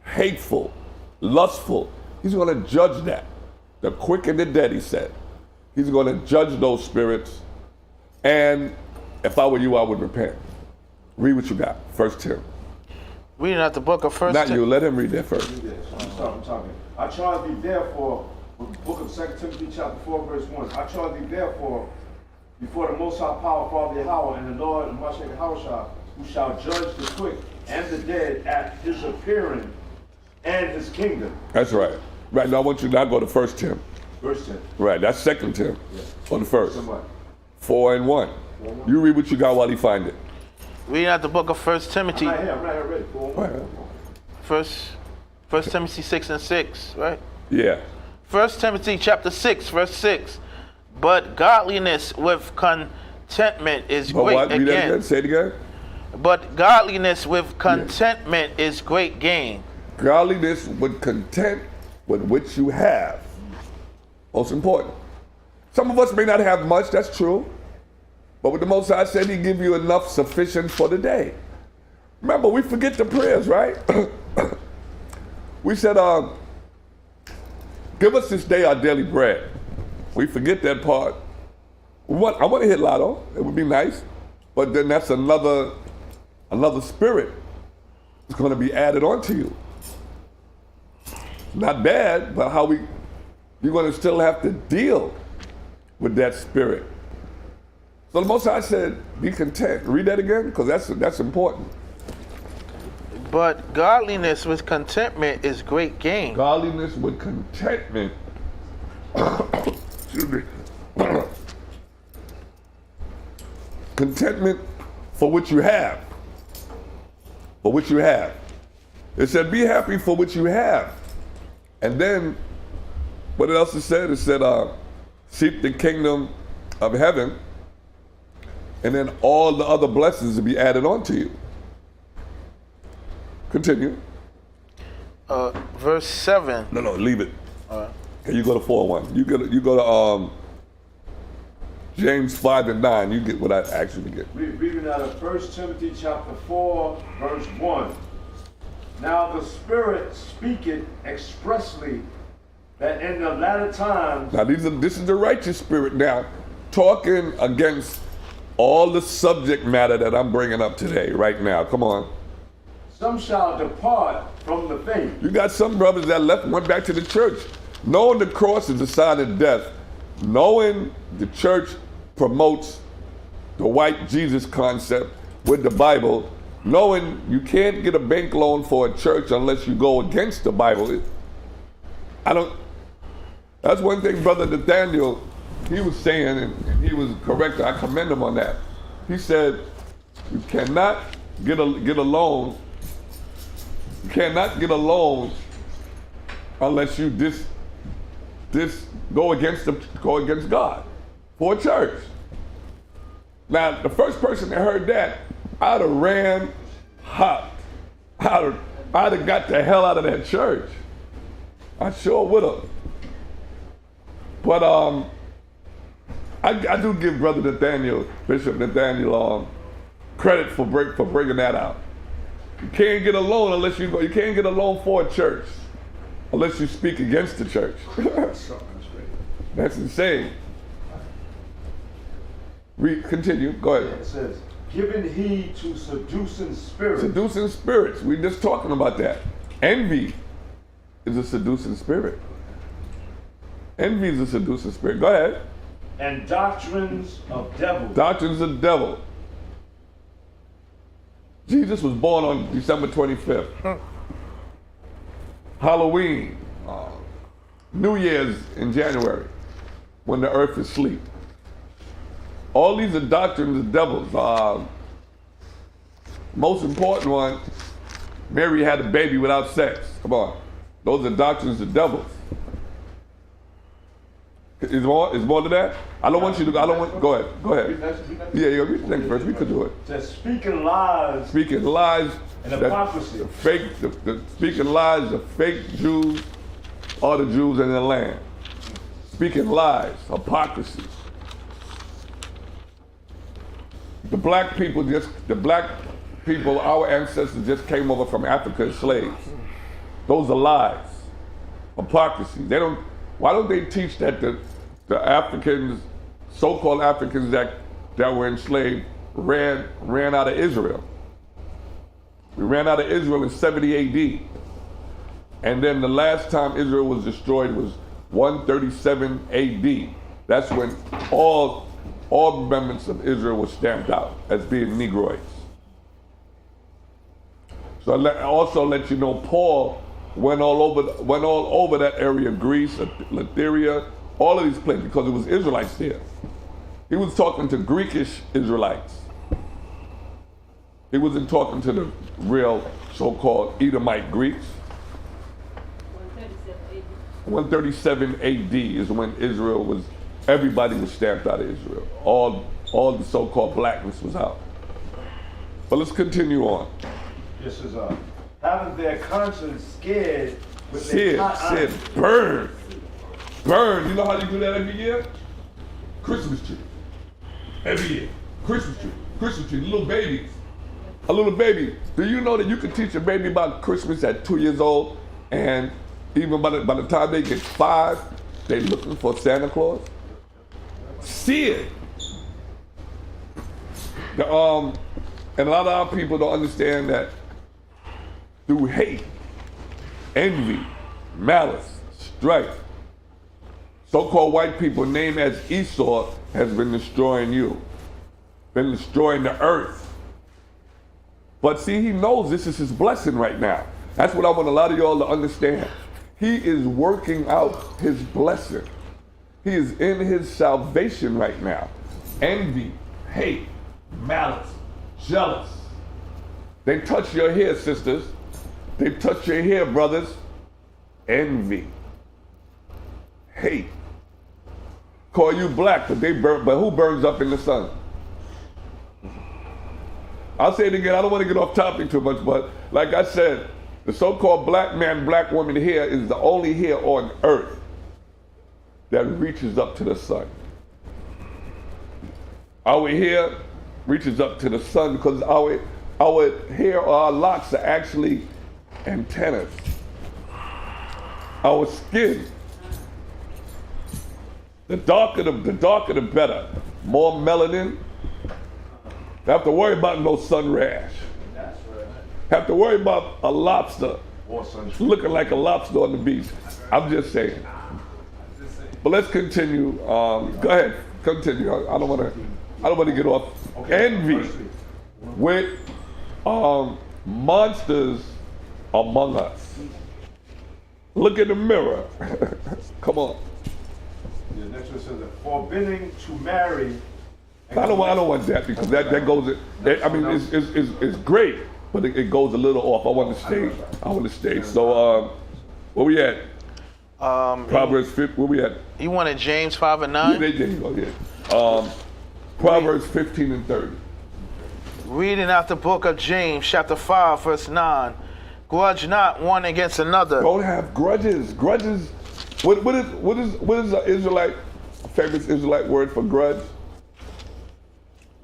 hateful, lustful. He's going to judge that. The quick and the dead, he said. He's going to judge those spirits. And if I were you, I would repent. Read what you got. 1 Tim. Reading out the book of First Not Tim- you. Let him read that first. I'm talking. I charge thee therefore, with the book of 2 Timothy chapter 4, verse 1. I charge thee therefore before the Most High Power, Father Yahweh, and the Lord Mashak, who shall judge the quick and the dead at his appearing and his kingdom. That's right. Right now, I want you to now go to 1 Tim. Verse 10. Right, that's 2 Tim. Or the first. Somebody. 4 and 1. You read what you got while he find it. Reading out the book of First Timothy. I'm right here ready. Go on. First Timothy 6 and 6, right? Yeah. 1 Timothy chapter 6, verse 6. But godliness with contentment is But great what? Read that gain. again. Say it again. But godliness with contentment is great gain. Godliness with content with which you have. Most important. Some of us may not have much, that's true. But with the Most High said he give you enough sufficient for the day. Remember, we forget the prayers, right? We said, give us this day our daily bread. We forget that part. I want to hit lotto. It would be nice. But then that's another spirit that's going to be added onto you. Not bad, but you're going to still have to deal with that spirit. So the Most High said, be content. Read that again, because that's important. But godliness with contentment is great gain. Godliness with contentment. Excuse me. Contentment for what you have. For what you have. It said, be happy for what you have. And then, what else it said? It said, seek the kingdom of heaven, and then all the other blessings will be added on to you. Continue. Verse 7. No, leave it. Okay, you go to 4:1. You go to James 5 and 9. You get what I actually get. Reading out of 1 Timothy chapter 4, verse 1. Now the Spirit speaketh expressly that in the latter times. Now this is the righteous spirit now, talking against all the subject matter that I'm bringing up today, right now. Come on. Some shall depart from the faith. You got some brothers that went back to the church, knowing the cross is a sign of death, knowing the church promotes the white Jesus concept with the Bible, knowing you can't get a bank loan for a church unless you go against the Bible. That's one thing Brother Nathaniel, he was saying, and he was correct, I commend him on that. He said, you cannot get a loan. You cannot get a loan unless you go against God for a church. Now, the first person that heard that, I'd have ran hot. I'd have got the hell out of that church. I sure would have. But I do give Brother Nathaniel, Bishop Nathaniel, credit for bringing that out. You can't get a loan unless you go. You can't get a loan for a church unless you speak against the church. That's insane. Continue. Go ahead. It says, giving heed to seducing spirits. Seducing spirits. We're just talking about that. Envy is a seducing spirit. Envy is a seducing spirit. Go ahead. And doctrines of devils. Doctrines of the devil. Jesus was born on December 25th. Halloween. New Year's in January, when the earth is asleep. All these are doctrines of devils. Most important one, Mary had a baby without sex. Come on. Those are doctrines of devils. Is more to that? I don't want you to, go ahead. Yeah, read the thing first, we could do it. Says speaking lies. Speaking lies. And hypocrisy. The speaking lies, the fake Jews are the Jews in the land. Speaking lies, hypocrisy. The black people, our ancestors just came over from Africa as slaves. Those are lies, hypocrisy. Why don't they teach that the Africans, so-called Africans that were enslaved, ran out of Israel? We ran out of Israel in 70 AD. And then the last time Israel was destroyed was 137 AD. That's when all remnants of Israel were stamped out as being Negroids. So I also let you know Paul went all over that area, Greece, Lythyria, all of these places, because it was Israelites there. He was talking to Greekish Israelites. He wasn't talking to the real so-called Edomite Greeks. 137 AD is when everybody was stamped out of Israel. All the so-called blackness was out. But let's continue on. This is having their conscience scared with their burn. Burn. You know how you do that every year? Christmas tree. Every year. Christmas tree. Little babies. A little baby. Do you know that you can teach a baby about Christmas at 2 years old, and even by the time they get 5, they're looking for Santa Claus? See it. And a lot of our people don't understand that through hate, envy, malice, strife, so-called white people named as Esau has been destroying you, been destroying the earth. But see, he knows this is his blessing right now. That's what I want a lot of y'all to understand. He is working out his blessing. He is in his salvation right now. Envy, hate, malice, jealous. They touch your hair, sisters. They touch your hair, brothers. Envy, hate. Call you black, but who burns up in the sun? I'll say it again, I don't want to get off topic too much, but like I said, the so-called black man, black woman hair is the only hair on earth that reaches up to the sun. Our hair reaches up to the sun because our hair or our locks are actually antennas. Our skin, the darker the better. More melanin. Don't have to worry about no sun rash. That's right. Have to worry about a lobster looking like a lobster on the beach. I'm just saying. But let's continue. Go ahead, continue. I don't want to get off. Okay. Envy with monsters among us. Look in the mirror. Come on. The next one says, forbidding to marry. I don't want that because that goes. It's great, but it goes a little off. I want to stay. So, where we at? Proverbs 5. Where we at? You wanted James 5 and 9? Yeah, there you go. Yeah. Proverbs 15 and 30. Reading out the book of James, chapter 5, verse 9. Grudge not one against another. Don't have grudges. Grudges What is the Israelite, famous Israelite word for grudge?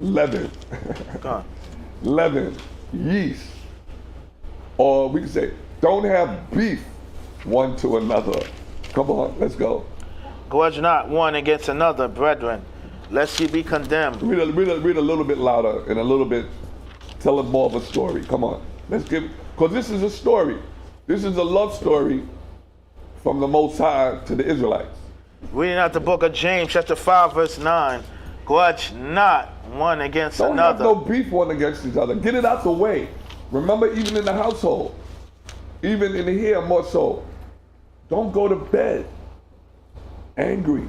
Leaven. Come on. Leaven, yeast. Or we can say, don't have beef one to another. Come on, let's go. Grudge not one against another, brethren, lest ye be condemned. Read a little bit louder and a little bit, tell us more of a story. Come on, let's give, because this is a story. This is a love story from the Most High to the Israelites. Reading out the book of James, chapter 5, verse 9. Grudge not one against Don't another. have no beef one against each other. Get it out the way. Remember, even in the household, even in here more so, don't go to bed angry.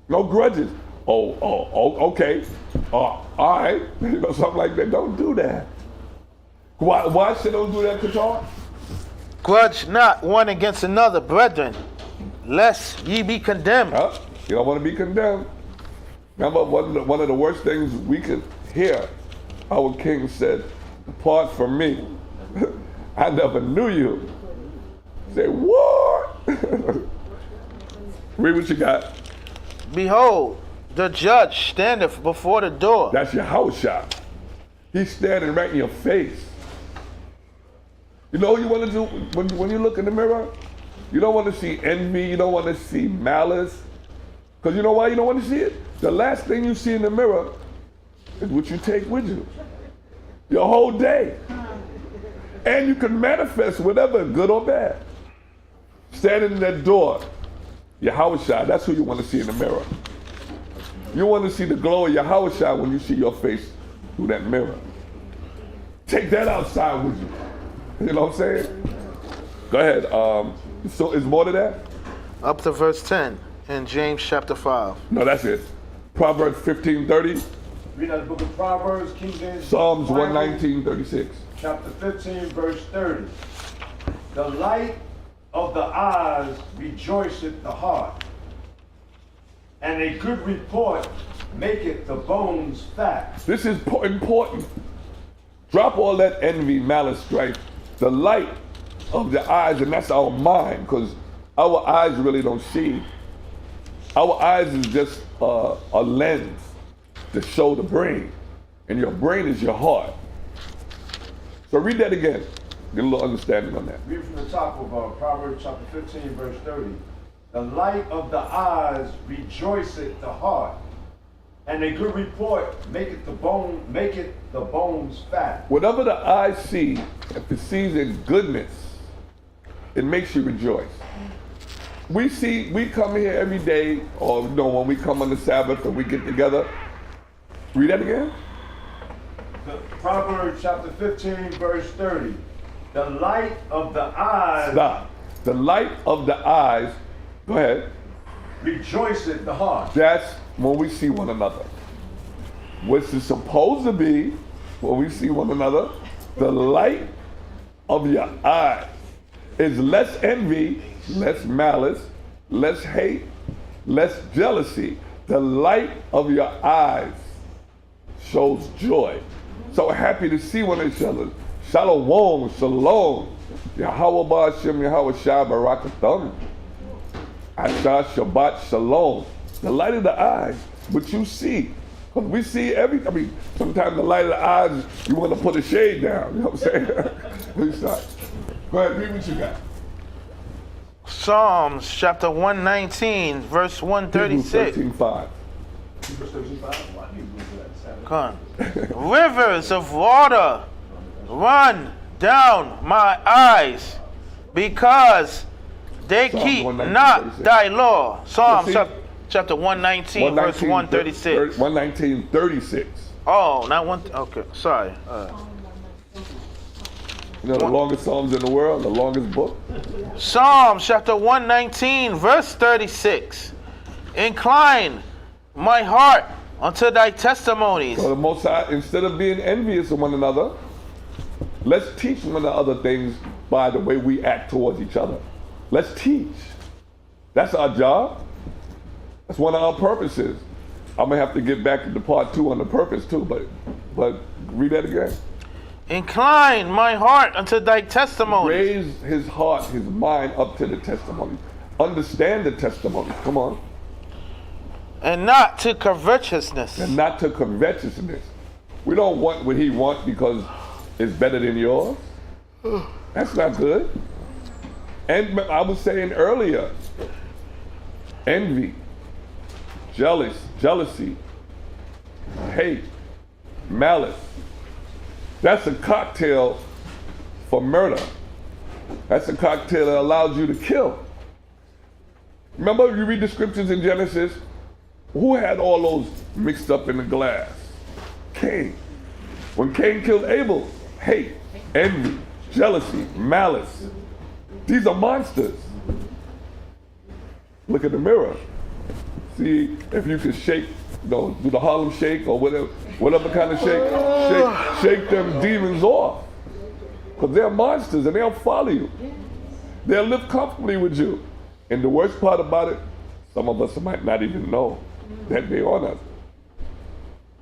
No grudges. Oh, okay. All right. You know, something like that. Don't do that. Why should don't do that, Qatar? Grudge not one against another, brethren, lest ye be condemned. Huh? You don't want to be condemned. Remember, one of the worst things we could hear, our king said, "Depart from me. I never knew you." Say, what? Read what you got. Behold, the judge standeth before the door. That's your house shot. He's standing right in your face. You know what you want to do when you look in the mirror? You don't want to see envy. You don't want to see malice. Because you know why you don't want to see it? The last thing you see in the mirror is what you take with you. Your whole day. And you can manifest whatever, good or bad. Standing in that door, your house shot, that's who you want to see in the mirror. You want to see the glow of your house shot when you see your face through that mirror. Take that outside with you. You know what I'm saying? Go ahead. So is more to that? Up to verse 10 in James chapter 5. No, that's it. Proverbs 15:30. Read out the book of Proverbs, King James. Psalms Bible, 119:36. Chapter 15, verse 30. The light of the eyes rejoiceth the heart, and a good report maketh the bones fat. This is important. Drop all that envy, malice, strife. The light of the eyes, and that's our mind, because our eyes really don't see. Our eyes is just a lens to show the brain, and your brain is your heart. So read that again. Get a little understanding on that. Read from the top of Proverbs chapter 15, verse 30. The light of the eyes rejoiceth the heart, and a good report maketh the bones fat. Whatever the eye see, if it sees in goodness, it makes you rejoice. We come here every day, or you know, when we come on the Sabbath and we get together. Read that again. Proverbs chapter 15, verse 30. The light of the eyes. Stop. The light of the eyes, go ahead. Rejoiceth the heart. That's when we see one another. What's it supposed to be when we see one another? The light of your eyes is less envy, less malice, less hate, less jealousy. The light of your eyes shows joy. So happy to see one of each other. Shalom, shalom. Yahweh Ba'ashem, Yahweh Shai Barakatham. Asha Shabbat Shalom. The light of the eyes, what you see. Because we see everything. I mean, sometimes the light of the eyes, you want to put a shade down. You know what I'm saying? Please start. Go ahead, read what you got. Psalms chapter 119, verse 136. 13:5. Come on. Rivers of water run down my eyes because they Psalms keep 119, not 36. thy law. Psalm Let's see. chapter 119, verse 136. 119:36. Oh, not one. Okay, sorry. You know the longest Psalms in the world, the longest book? Psalm chapter 119, verse 36. Incline my heart unto thy testimonies. So the Most High, instead of being envious of one another, let's teach one another things by the way we act towards each other. Let's teach. That's our job. That's one of our purposes. I'm gonna have to get back to part 2 on the purpose too, but read that again. Incline my heart unto thy testimony. Raise his heart, his mind up to the testimony. Understand the testimony. Come on. And not to covetousness. And not to covetousness. We don't want what he wants because it's better than yours. That's not good. And I was saying earlier, envy, jealousy, hate, malice. That's a cocktail for murder. That's a cocktail that allows you to kill. Remember, you read the scriptures in Genesis, who had all those mixed up in the glass? Cain. When Cain killed Abel, hate, envy, jealousy, malice. These are monsters. Look at the mirror. See if you can shake, do the Harlem Shake or whatever kind of shake them demons off. Because they're monsters and they'll follow you. They'll live comfortably with you. And the worst part about it, some of us might not even know that they're on us.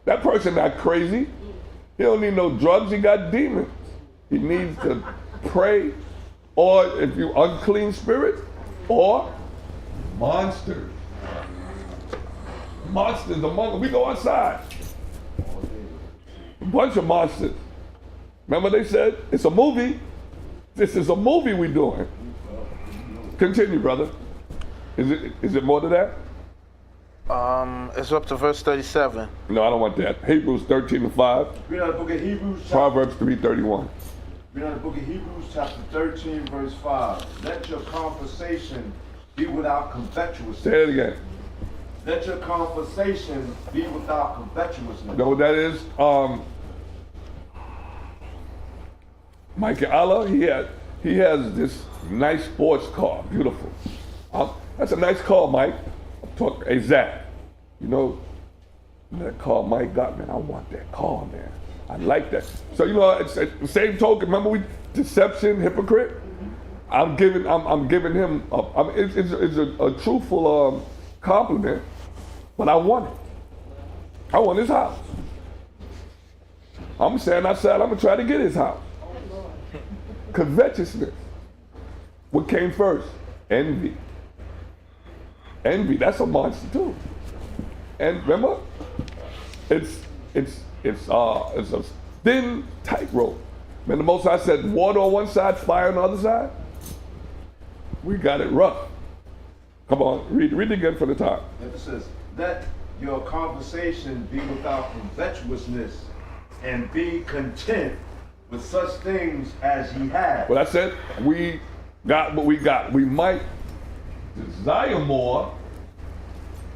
That person not crazy. He don't need no drugs, he got demons. He needs to pray, or if you unclean spirit, or monsters. Monsters among us. We go outside. A bunch of monsters. Remember they said, it's a movie. This is a movie we're doing. Continue, brother. Is it more to that? It's up to verse 37. No, I don't want that. Hebrews 13:5. Read out the book of Hebrews. Proverbs 3:31. Read out the book of Hebrews, chapter 13, verse 5. Let your conversation be without covetousness. Say it again. Let your conversation be without covetousness. You know what that is? Mike Allah, he has this nice sports car, beautiful. That's a nice car, Mike. Talk, hey Zach, you know that car Mike got, man. I want that car, man. I like that. So you know, it's the same token. Remember, deception, hypocrite. I'm giving him. It's a truthful compliment, but I want it. I want his house. I'm standing outside. I'm gonna try to get his house. Covetousness. What came first? Envy. Envy. That's a monster too. And remember, it's a thin tightrope. When the Most High said water on one side, fire on the other side, we got it rough. Come on, read it again from the top. It says, let your conversation be without covetousness, and be content with such things as ye have. Well, I said we got what we got. We might desire more.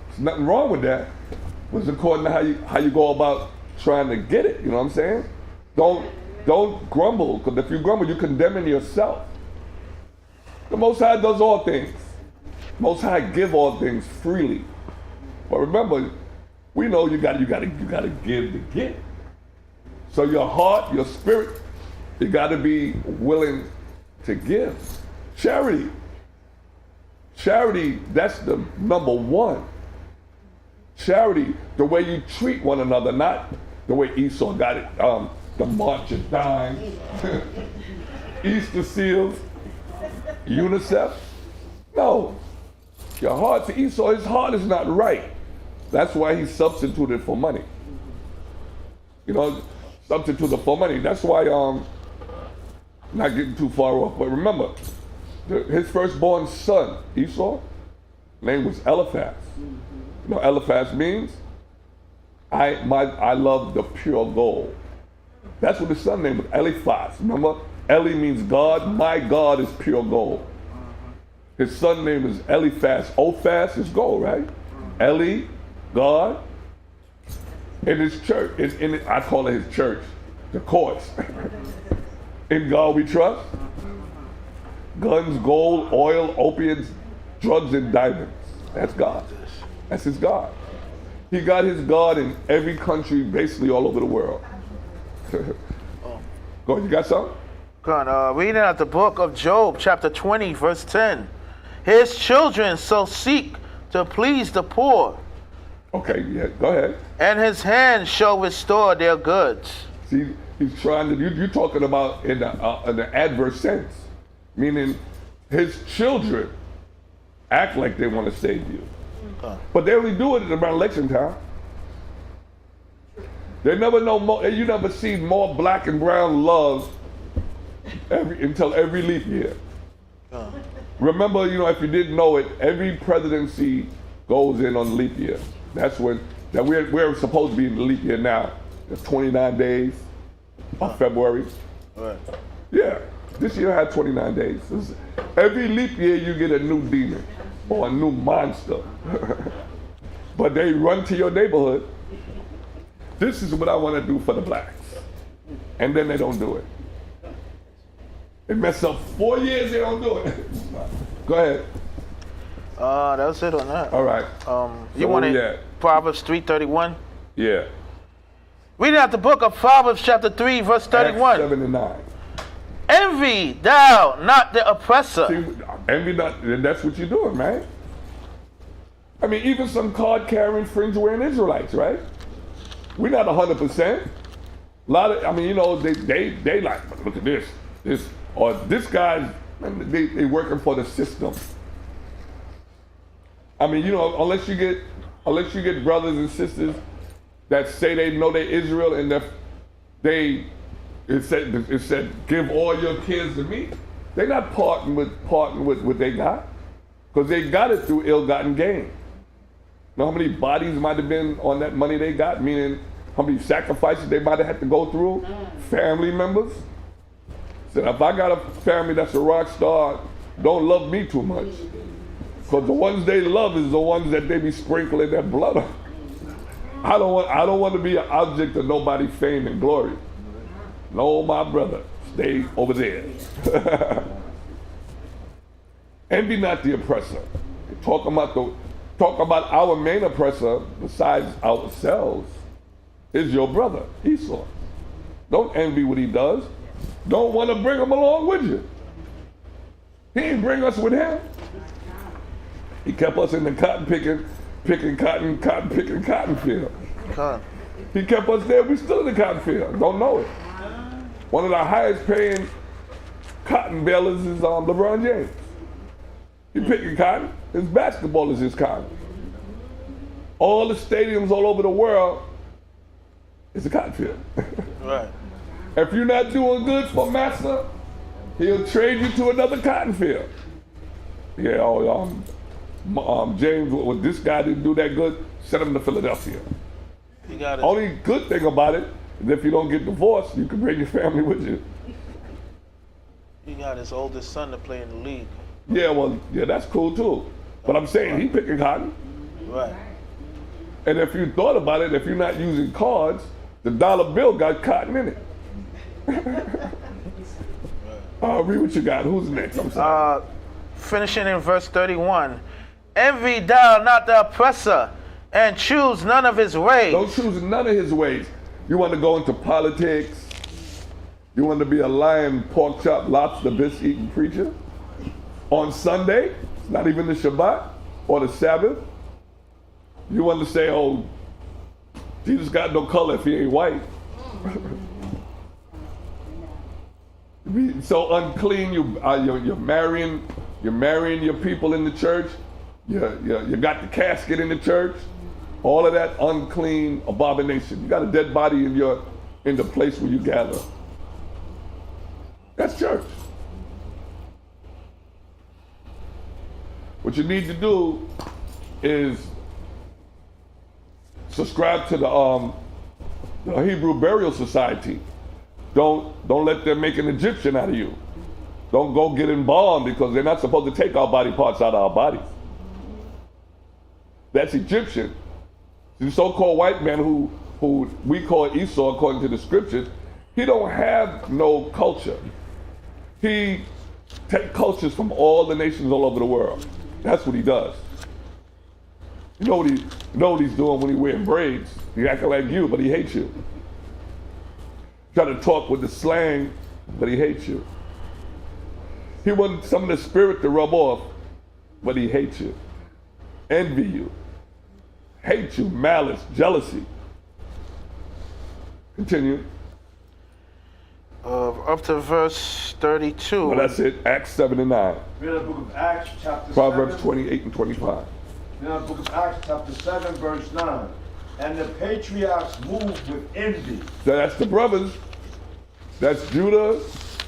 There's nothing wrong with that. But it's according to how you go about trying to get it. You know what I'm saying? Don't grumble, because if you grumble, you're condemning yourself. The Most High does all things. Most High give all things freely. But remember, we know you gotta give to get. So your heart, your spirit, you gotta be willing to give. Charity. Charity, that's the number one. Charity, the way you treat one another, not the way Esau got it, the March of Dimes, Easter seals, UNICEF. No. Your heart to Esau, his heart is not right. That's why he substituted for money. You know, substituted for money. That's why, not getting too far off, but remember, his firstborn son, Esau, name was Eliphaz. You know what Eliphaz means? I love the pure gold. That's what his son name was, Eliphaz. Remember, Eli means God. My God is pure gold. His son name is Eliphaz. Ophaz is gold, right? Eli, God. In his church, I call it his church, the courts. In God we trust. Guns, gold, oil, opiates, drugs, and diamonds. That's God. That's his God. He got his God in every country, basically all over the world. Go, you got something? Go on, reading out the book of Job, chapter 20, verse 10. His children so seek to please the poor. Okay, yeah, go ahead. And his hand shall restore their goods. See, He's trying to, you're talking about in the adverse sense, meaning his children act like they want to save you. But they only do it around election time. They never know more, you never see more black and brown love until every leap year. Remember, if you didn't know it, every presidency goes in on leap year. That's when, we're supposed to be in the leap year now. The 29 days of February. Right. Yeah, this year had 29 days. Every leap year you get a new demon or a new monster. But they run to your neighborhood. This is what I want to do for the blacks. And then they don't do it. They mess up 4 years, they don't do it. Go ahead. That's it on that. All right. You wanted Proverbs 3:31? Yeah. Reading out the book of Proverbs chapter 3, verse 31. Acts 7 and 9. Envy thou not the oppressor. See, envy not, and that's what you're doing, man. I mean, even some card-carrying, fringe-wearing Israelites, right? We're not 100%. A lot of, they like, look at this, or this guy's, they working for the system. I mean, unless you get brothers and sisters that say they know they're Israel and it said give all your kids to me. They're not parting with what they got, because they got it through ill-gotten gain. Know how many bodies might have been on that money they got, meaning how many sacrifices they might have had to go through? Family members. Said, if I got a family that's a rock star, don't love me too much. Because the ones they love is the ones that they be sprinkling their blood on. I don't want to be an object of nobody's fame and glory. No, my brother, stay over there. Envy not the oppressor. Talk about our main oppressor besides ourselves is your brother, Esau. Don't envy what he does. Don't want to bring him along with you. He didn't bring us with him. He kept us in the cotton picking cotton field. He kept us there. We still in the cotton field. Don't know it. One of the highest paying cotton balers is LeBron James. He picking cotton. His basketball is his cotton. All the stadiums all over the world is a cotton field. Right. If you're not doing good for Massa, he'll trade you to another cotton field. Yeah, James, well, this guy didn't do that good, send him to Philadelphia. You got it. Only good thing about it is if you don't get divorced, you can bring your family with you. He got his oldest son to play in the league. Yeah, that's cool too. But I'm saying he picking cotton. Right. And if you thought about it, if you're not using cards, the dollar bill got cotton in it. Read what you got. Who's next? I'm sorry. Finishing in verse 31. Envy thou not the oppressor, and choose none of his ways. Don't choose none of his ways. You want to go into politics? You want to be a lion, pork chop, lobster, biscuit eating preacher? On Sunday, not even the Shabbat or the Sabbath? You want to say, oh, Jesus got no color if he ain't white. So unclean, you're marrying your people in the church. You got the casket in the church. All of that unclean abomination. You got a dead body in the place where you gather. That's church. What you need to do is subscribe to the Hebrew Burial Society. Don't let them make an Egyptian out of you. Don't go get embalmed, because they're not supposed to take our body parts out of our bodies. That's Egyptian. The so-called white man who we call Esau according to the scriptures, he don't have no culture. He take cultures from all the nations all over the world. That's what he does. You know what he's doing when he wearing braids. He acting like you, but he hates you. Try to talk with the slang, but he hates you. He wants some of the spirit to rub off, but he hates you. Envy you. Hate you, malice, jealousy. Continue. up to verse 32. Well, that's it. Acts 7 and 9. Read the book of Acts, chapter Proverbs 7. 28 and 25. Read the book of Acts, chapter 7, verse 9. And the patriarchs moved with envy. So that's the brothers. That's Judah,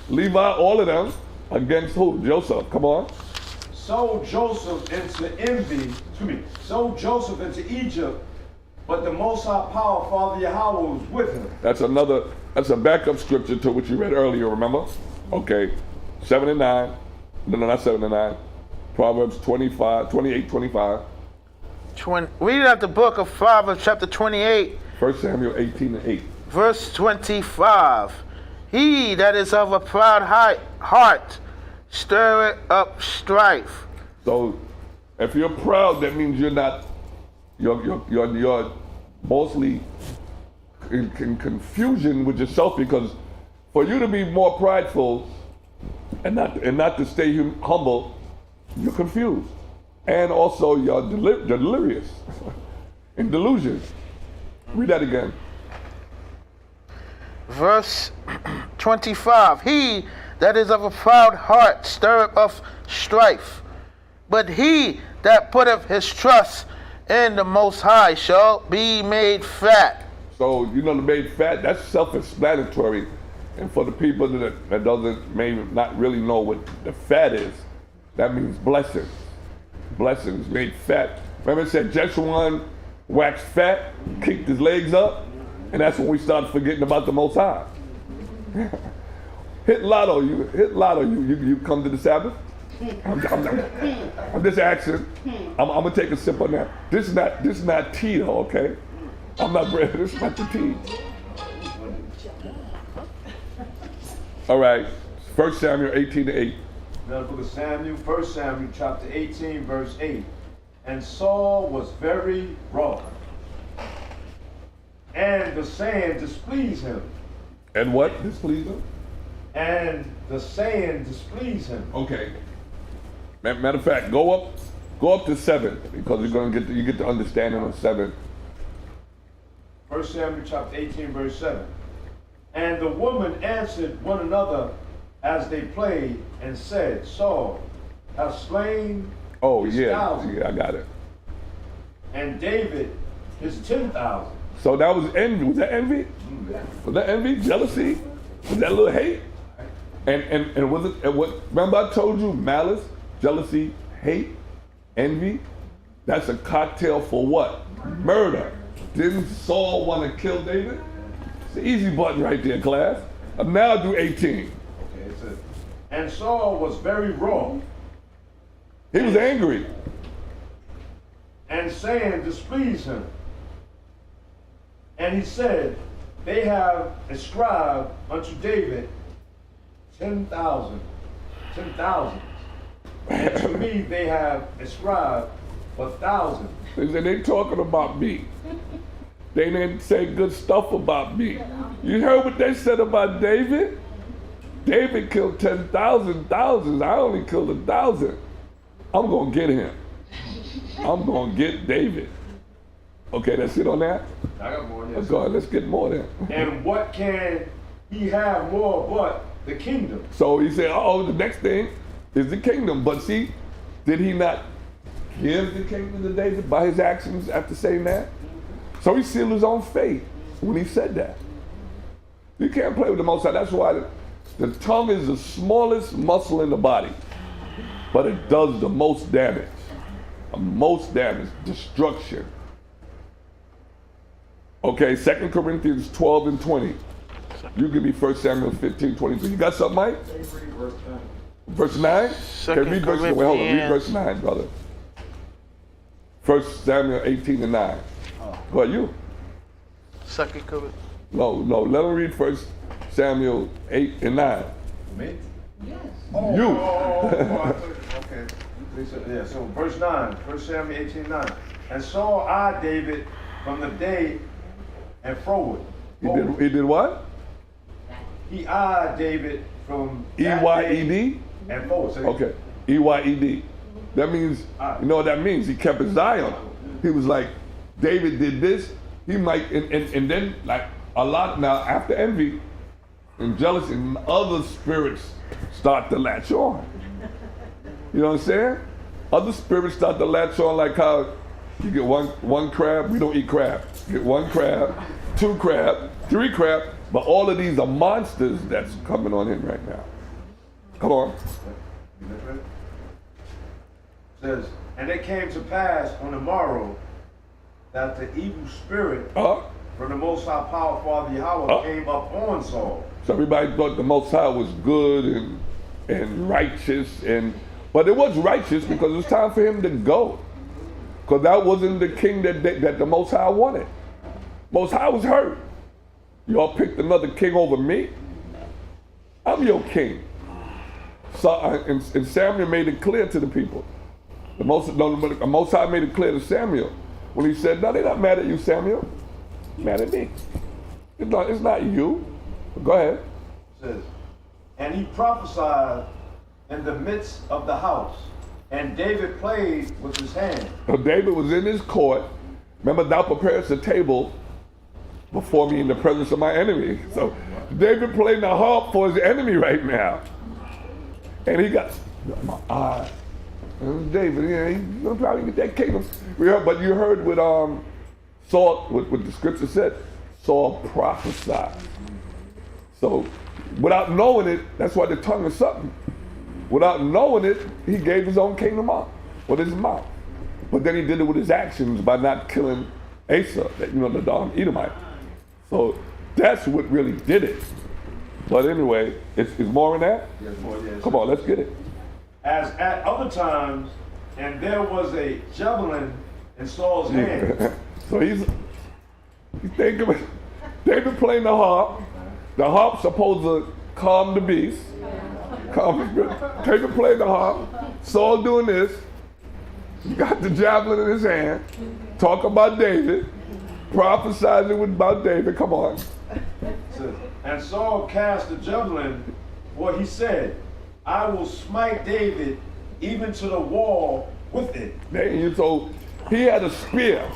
Levi, all of them against who? Joseph. Come on. Sold Joseph into Egypt, but the Most High Power, Father Yahweh, was with him. That's a backup scripture to what you read earlier, remember? Okay. 7 and 9. No, not 7 and 9. Proverbs 28, 25. Read out the book of Proverbs, chapter 28, 1 Samuel 18 and 8. verse 25. He that is of a proud heart stirreth up strife. So if you're proud, that means you're mostly in confusion with yourself, because for you to be more prideful and not to stay humble, you're confused. And also you're delirious in delusion. Read that again. Verse 25. He that is of a proud heart stirreth up strife, but he that putteth his trust in the Most High shall be made fat. So, the made fat, that's self-explanatory. And for the people that may not really know what the fat is, that means blessings. Blessings, made fat. Remember it said just one waxed fat, kicked his legs up, and that's when we started forgetting about the Most High. Hit lotto, you come to the Sabbath? I'm just asking. I'm gonna take a sip on that. This is not tea though, okay? I'm not bread, this is not the tea. All right, 1 Samuel 18 to 8. Now the book of Samuel, 1 Samuel chapter 18, verse 8. And Saul was very wroth, and the saying displeased him. And what displeased him? And the saying displeased him. Okay. Matter of fact, go up to 7, because you get the understanding of 7. 1 Samuel chapter 18, verse 7. And the woman answered one another as they played, and said, Saul hath slain his 1,000, yeah, I got it. and David his 10,000. So that was envy. Was that envy? Was that envy? Jealousy? Was that a little hate? And was it? Remember I told you malice, jealousy, hate, envy. That's a cocktail for what? Murder. Didn't Saul want to kill David? It's the easy button right there, class. Now do 18. Okay, it says, and Saul was very wroth, He was angry. and saying displeased him. And he said, they have ascribed unto David 10,000. And to me they have ascribed 1,000. They said they talking about me. They didn't say good stuff about me. You heard what they said about David? David killed 10,000 thousands. I only killed 1,000. I'm gonna get him. I'm gonna get David. Okay, that's it on that? I got more. Let's go ahead, let's get more then. And what can he have more but the kingdom? So he said, the next thing is the kingdom. But see, did he not give the kingdom to David by his actions after saying that? So he sealed his own fate when he said that. You can't play with the Most High. That's why the tongue is the smallest muscle in the body, but it does the most damage. Most damage, destruction. Okay, 2 Corinthians 12 and 20. You give me 1 Samuel 15, 22. You got something, Mike? Verse 9? Okay, read verse 9. Wait, hold on. Read verse 9, brother. 1 Samuel 18 and 9. Go ahead, you. 2 Corinthians. No, let him read 1 Samuel 8 and 9. Me? Yes. You. Okay. Yeah, so verse 9, 1 Samuel 18:9. And Saul eyed David from the day and forward. He did what? He eyed David from that EYED? day and forward. So Okay, EYED. That means, you know what that means? He kept his eye on him. He was like, David did this, he might, and then like a lot, now after envy, and jealousy, and other spirits start to latch on. You know what I'm saying? Other spirits start to latch on, like how you get one crab, we don't eat crab. You get one crab, 2 crab, 3 crab, but all of these are monsters that's coming on in right now. Come on. It says, and it came to pass on the morrow that the evil spirit from the Most High Power, Father Yahweh, came up on Saul. So everybody thought the Most High was good and righteous, but it was righteous because it was time for him to go. Because that wasn't the king that the Most High wanted. Most High was hurt. Y'all picked another king over me? I'm your king. So, and Samuel made it clear to the people. The Most High made it clear to Samuel when he said, no, they're not mad at you, Samuel. Mad at me. It's not you. Go ahead. It says, and he prophesied in the midst of the house, and David played with his hand. So David was in his court. Remember, thou preparest a table before me in the presence of my enemy. So David playing the harp for his enemy right now. And he got my eye. David, yeah, he's gonna probably get that kingdom. But you heard what Saul, what the scripture said, Saul prophesied. So without knowing it, that's why the tongue is something. Without knowing it, he gave his own kingdom up with his mouth. But then he did it with his actions by not killing Asa, the Edomite. So that's what really did it. But anyway, it's more than that? Yes, more, yes. Come on, let's get it. As at other times, and there was a javelin in Saul's hand. So he's thinking, David playing the harp. The harp's supposed to calm the beast. David playing the harp. Saul doing this. He got the javelin in his hand. Talk about David. Prophesizing about David. Come on. And Saul cast the javelin, for he said, I will smite David even to the wall with it. So he had a spear.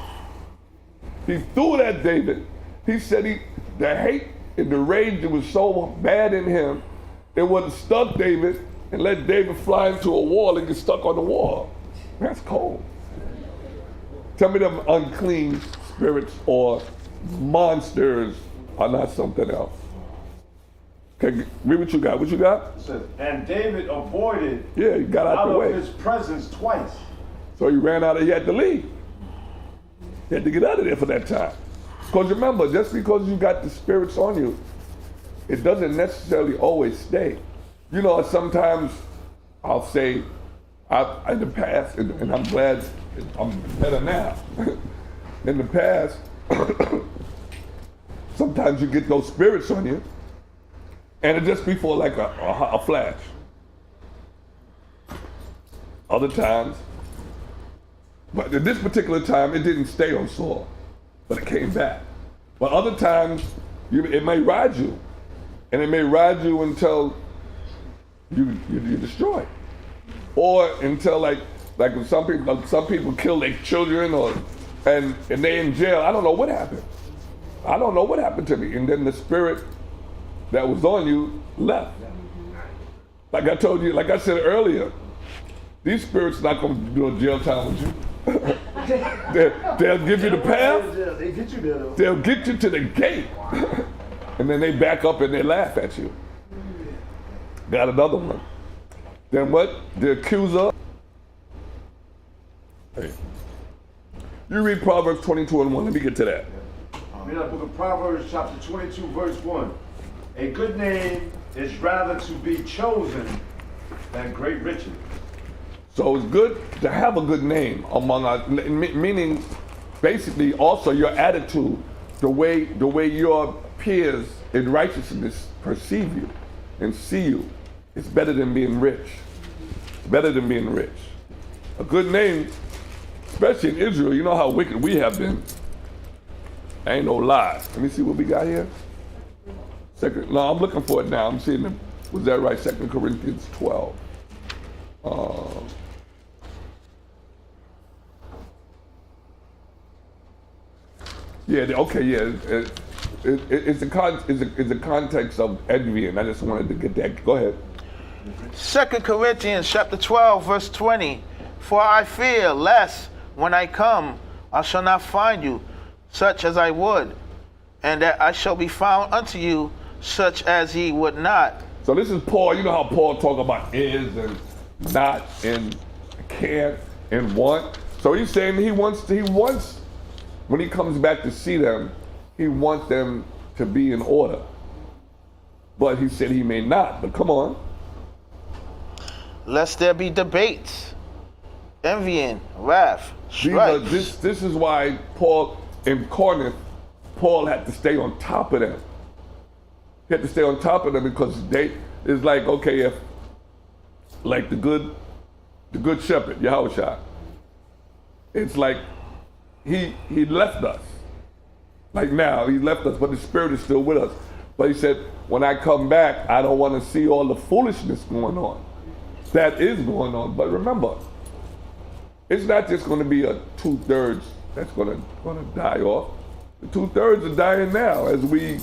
He threw it at David. He said the hate and the rage that was so bad in him, it would have stuck David and let David fly into a wall and get stuck on the wall. That's cold. Tell me them unclean spirits or monsters are not something else. Okay, read what you got. What you got? And David avoided he got out the way. of his presence twice. So he ran out he had to leave. He had to get out of there for that time. Because remember, just because you got the spirits on you, it doesn't necessarily always stay. You know, sometimes I'll say, in the past, and I'm glad I'm better now. In the past, sometimes you get those spirits on you, and it just be for like a flash. Other times, but at this particular time, it didn't stay on Saul, but it came back. But other times, it may ride you, and it may ride you until you destroy, or until like some people kill their children, and they in jail. I don't know what happened. I don't know what happened to me, and then the spirit that was on you left. Like I told you, like I said earlier, these spirits not going to do a jail time with you. They'll give you the path. They get you there though. They'll get you to the gate. And then they back up and they laugh at you. Got another one. Then what? The accuser. Hey. You read Proverbs 22:1. Let me get to that. Read the book of Proverbs chapter 22 verse 1. A good name is rather to be chosen than great riches. So it's good to have a good name among us, meaning basically also your attitude, the way your peers in righteousness perceive you and see you. It's better than being rich. It's better than being rich. A good name, especially in Israel, you know how wicked we have been. Ain't no lie. Let me see what we got here. No, I'm looking for it now. I'm seeing it. Was that right? 2 Corinthians 12. It's the context of envy, and I just wanted to get that. Go ahead. 2 Corinthians chapter 12, verse 20. For I fear lest when I come, I shall not find you such as I would, and that I shall be found unto you such as ye would not. So this is Paul. You know how Paul talk about is and not and can't and want. So he's saying he wants when he comes back to see them, he wants them to be in order. But he said he may not. But come on. Lest there be debates, envying, wrath, strife. This is why Paul in Corinth, Paul had to stay on top of them. He had to stay on top of them because it's like, okay, if like the good shepherd, Yahushua, it's like he left us. Like now, he left us, but the Spirit is still with us. But he said, when I come back, I don't want to see all the foolishness going on. That is going on. But remember, it's not just going to be a 2/3 that's going to die off. The 2/3 are dying now as we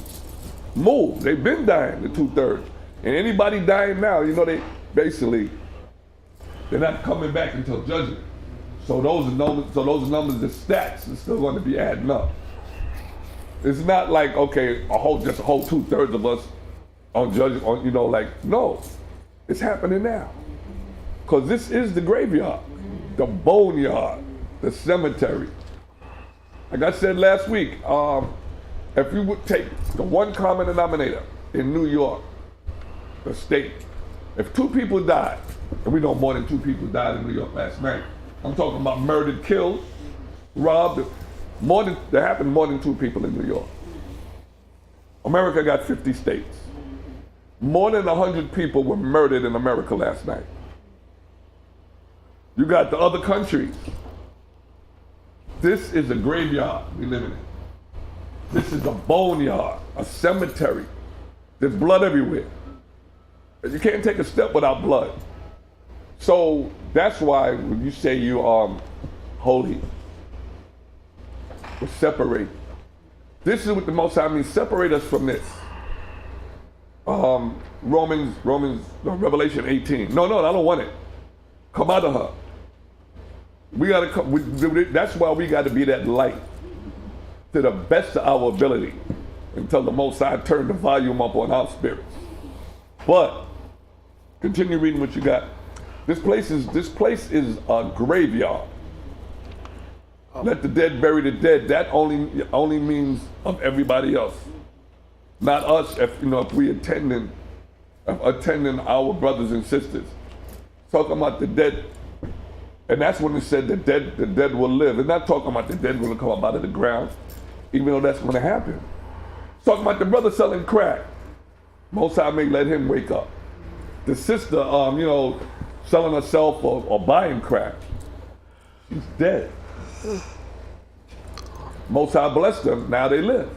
move. They've been dying, the 2/3. And anybody dying now, you know, they're not coming back until judgment. So those numbers, the stats are still going to be adding up. It's not like, okay, just a whole 2/3 of us on judgment, no, it's happening now. Because this is the graveyard, the boneyard, the cemetery. Like I said last week, if you would take the one common denominator in New York, the state, if 2 people died, and we know more than 2 people died in New York last night. I'm talking about murdered, killed, robbed. There happened more than 2 people in New York. America got 50 states. More than 100 people were murdered in America last night. You got the other countries. This is a graveyard we live in. This is a boneyard, a cemetery. There's blood everywhere. You can't take a step without blood. So that's why when you say you are holy, we're separated. This is what the Most High means, separate us from this. Revelation 18. No, I don't want it. Come out of her. We gotta come. That's why we got to be that light to the best of our ability until the Most High turn the volume up on our spirits. But continue reading what you got. This place is a graveyard. Let the dead bury the dead. That only means of everybody else, not us. If we attending our brothers and sisters, talking about the dead, and that's when it said the dead will live. It's not talking about the dead will come up out of the ground, even though that's going to happen. It's talking about the brother selling crack. Most High may let him wake up. The sister, selling herself or buying crack, she's dead. Most High blessed them, now they live.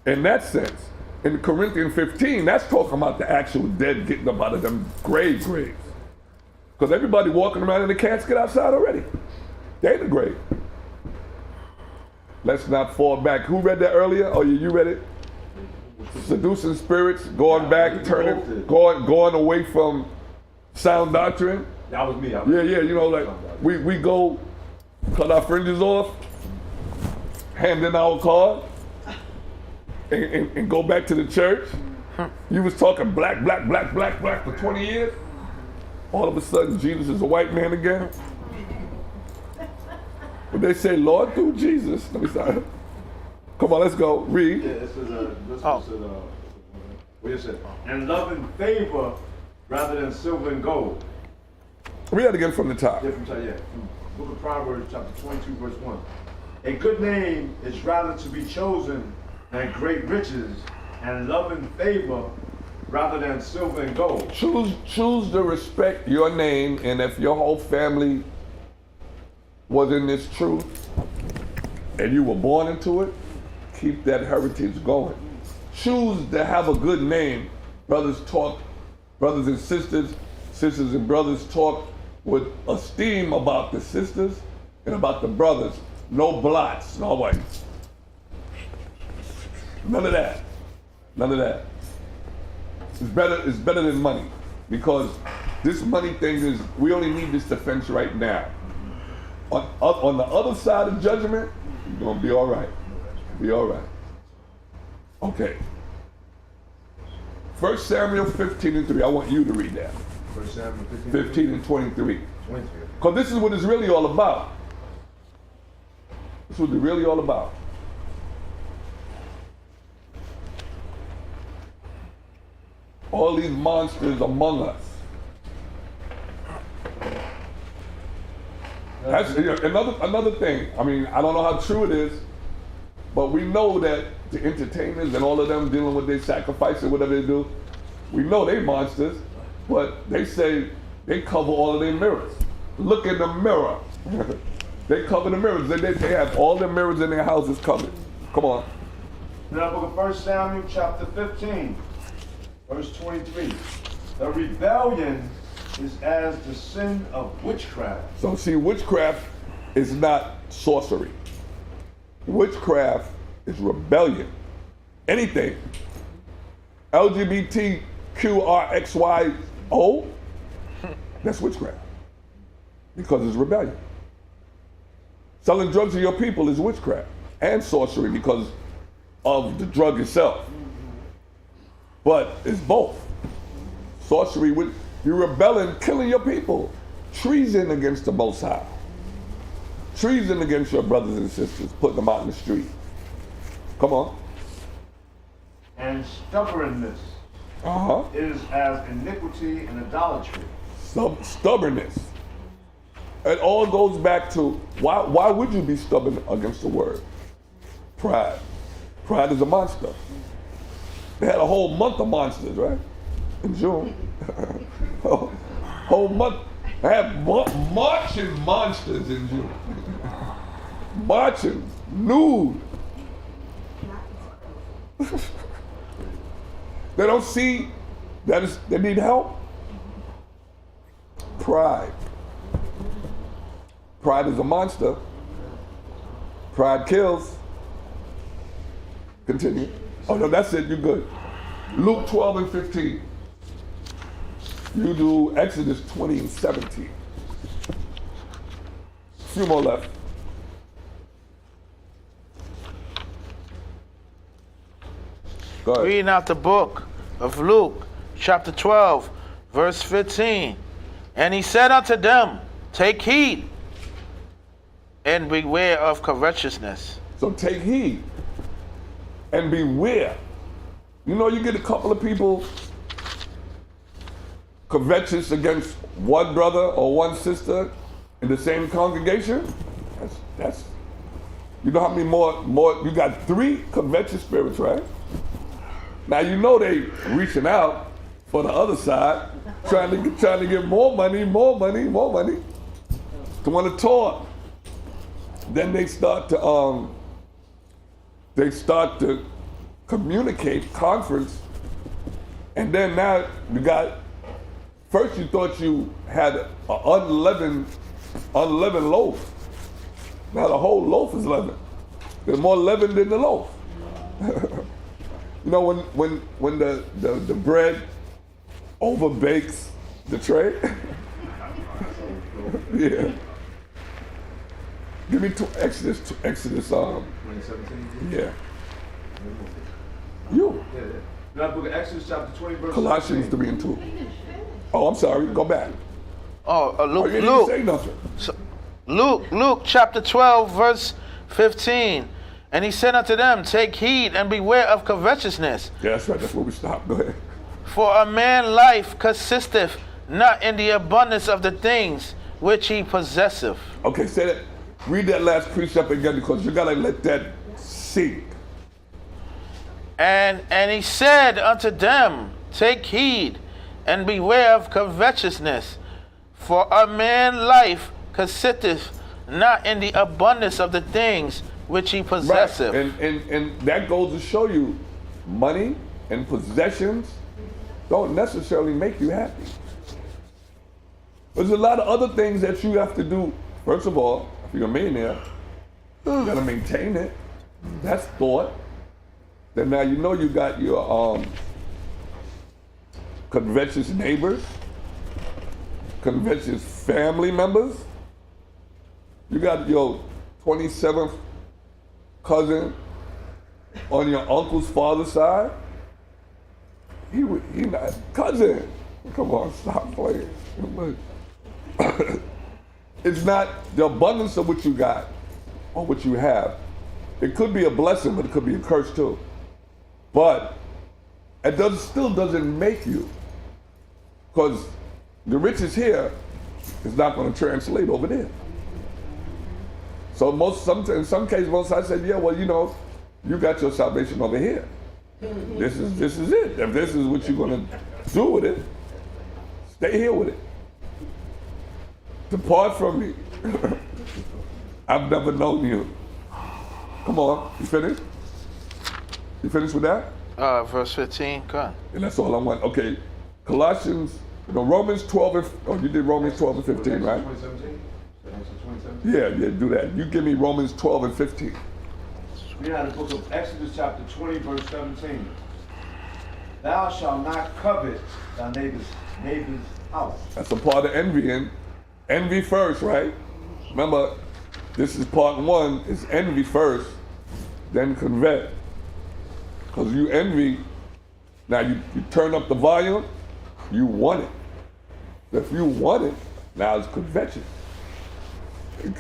In that sense, in Corinthians 15, that's talking about the actual dead getting up out of them graves. Because everybody walking around in the casket outside already. They in the grave. Let's not fall back. Who read that earlier? Oh, yeah, you read it? Seducing spirits, going back, going away from sound doctrine. That was me. We go cut our fringes off, hand in our card, and go back to the church. You was talking black for 20 years. All of a sudden, Jesus is a white man again. But they say, Lord, through Jesus. Let me start. Come on, let's go. Read. Yeah, this is and love and favor rather than silver and gold. Read that again from the top. Yeah, from the top, yeah. Book of Proverbs, chapter 22, verse 1. A good name is rather to be chosen than great riches, and love and favor rather than silver and gold. Choose to respect your name, and if your whole family was in this truth, and you were born into it, keep that heritage going. Choose to have a good name. Brothers and sisters and brothers talk with esteem about the sisters and about the brothers. No blots, no way. None of that. None of that. It's better than money, because this money thing is, we only need this defense right now. On the other side of judgment, you're gonna be all right. Be all right. Okay. 1 Samuel 15:3. I want you to read that. 1 Samuel 15:23. 23. Because this is what it's really all about. This is what it's really all about. All these monsters among us. That's another thing. I mean, I don't know how true it is, but we know that the entertainers and all of them dealing with their sacrifice and whatever they do, we know they monsters, but they say they cover all of their mirrors. Look in the mirror. They cover the mirrors. They have all the mirrors in their houses covered. Come on. Now, book of 1 Samuel chapter 15, verse 23. The rebellion is as the sin of witchcraft. So see, witchcraft is not sorcery. Witchcraft is rebellion. Anything. LGBTQRXYO, that's witchcraft. Because it's rebellion. Selling drugs to your people is witchcraft and sorcery because of the drug itself. But it's both. Sorcery, you're rebelling, killing your people. Treason against the Most High. Treason against your brothers and sisters, putting them out in the street. Come on. And stubbornness is as iniquity and idolatry. Stubbornness. It all goes back to, why would you be stubborn against the word? Pride. Pride is a monster. They had a whole month of monsters, right? In June. Whole month. I had marching monsters in June. Marching, nude. They don't see that they need help. Pride. Pride is a monster. Pride kills. Continue. Oh no, that's it, you're good. Luke 12 and 15. You do Exodus 20 and 17. A few more left. Go ahead. Reading out the book of Luke, chapter 12, verse 15. And he said unto them, take heed and beware of covetousness. So take heed and beware. You know, you get a couple of people covetous against one brother or one sister in the same congregation. That's you know how many more you got 3 covetous spirits, right? Now you know they reaching out for the other side, trying to get more money, to want to talk. Then they start to communicate, conference, and then now you got. First you thought you had an unleavened loaf. Now the whole loaf is leavened. There's more leaven than the loaf. You know when the bread overbakes the tray? Yeah. Give me Exodus 2017. Yeah. You. Yeah. Now, book of Exodus chapter 20, verse Colossians 17. 3 and 2. Oh, I'm sorry. Go back. Luke, You didn't say nothing. Luke chapter 12, verse 15. And he said unto them, take heed and beware of covetousness. Yeah, that's right. That's where we stopped. Go ahead. For a man's life consisteth not in the abundance of the things which he possesseth. Okay, say that. Read that last precept again, because you gotta let that sink. And he said unto them, take heed and beware of covetousness, for a man's life consisteth not in the abundance of the things which he possesseth. Right. And that goes to show you, money and possessions don't necessarily make you happy. There's a lot of other things that you have to do. First of all, if you're a millionaire, you gotta maintain it. That's thought. then now you know you got your covetous neighbors, covetous family members. You got your 27th cousin on your uncle's father's side. He not cousin. Come on, stop playing. It's not the abundance of what you got or what you have. It could be a blessing, but it could be a curse too. But it still doesn't make you, because the riches here is not going to translate over there. So in some cases, most I said, yeah, well, you know, you got your salvation over here. This is it. If this is what you're going to do with it, stay here with it. Depart from me. I've never known you. Come on, you finished? You finished with that? Verse 15, come on. And that's all I want. Okay, Romans 12 and, you did Romans 12 and 15, right? 2017? Yeah, do that. You give me Romans 12 and 15. We are in the book of Exodus chapter 20, verse 17. Thou shalt not covet thy neighbor's house. That's a part of envying. Envy first, right? Remember, this is part one, is envy first, then covet. Because you envy, now you turn up the volume, you want it. If you want it, now it's coveting.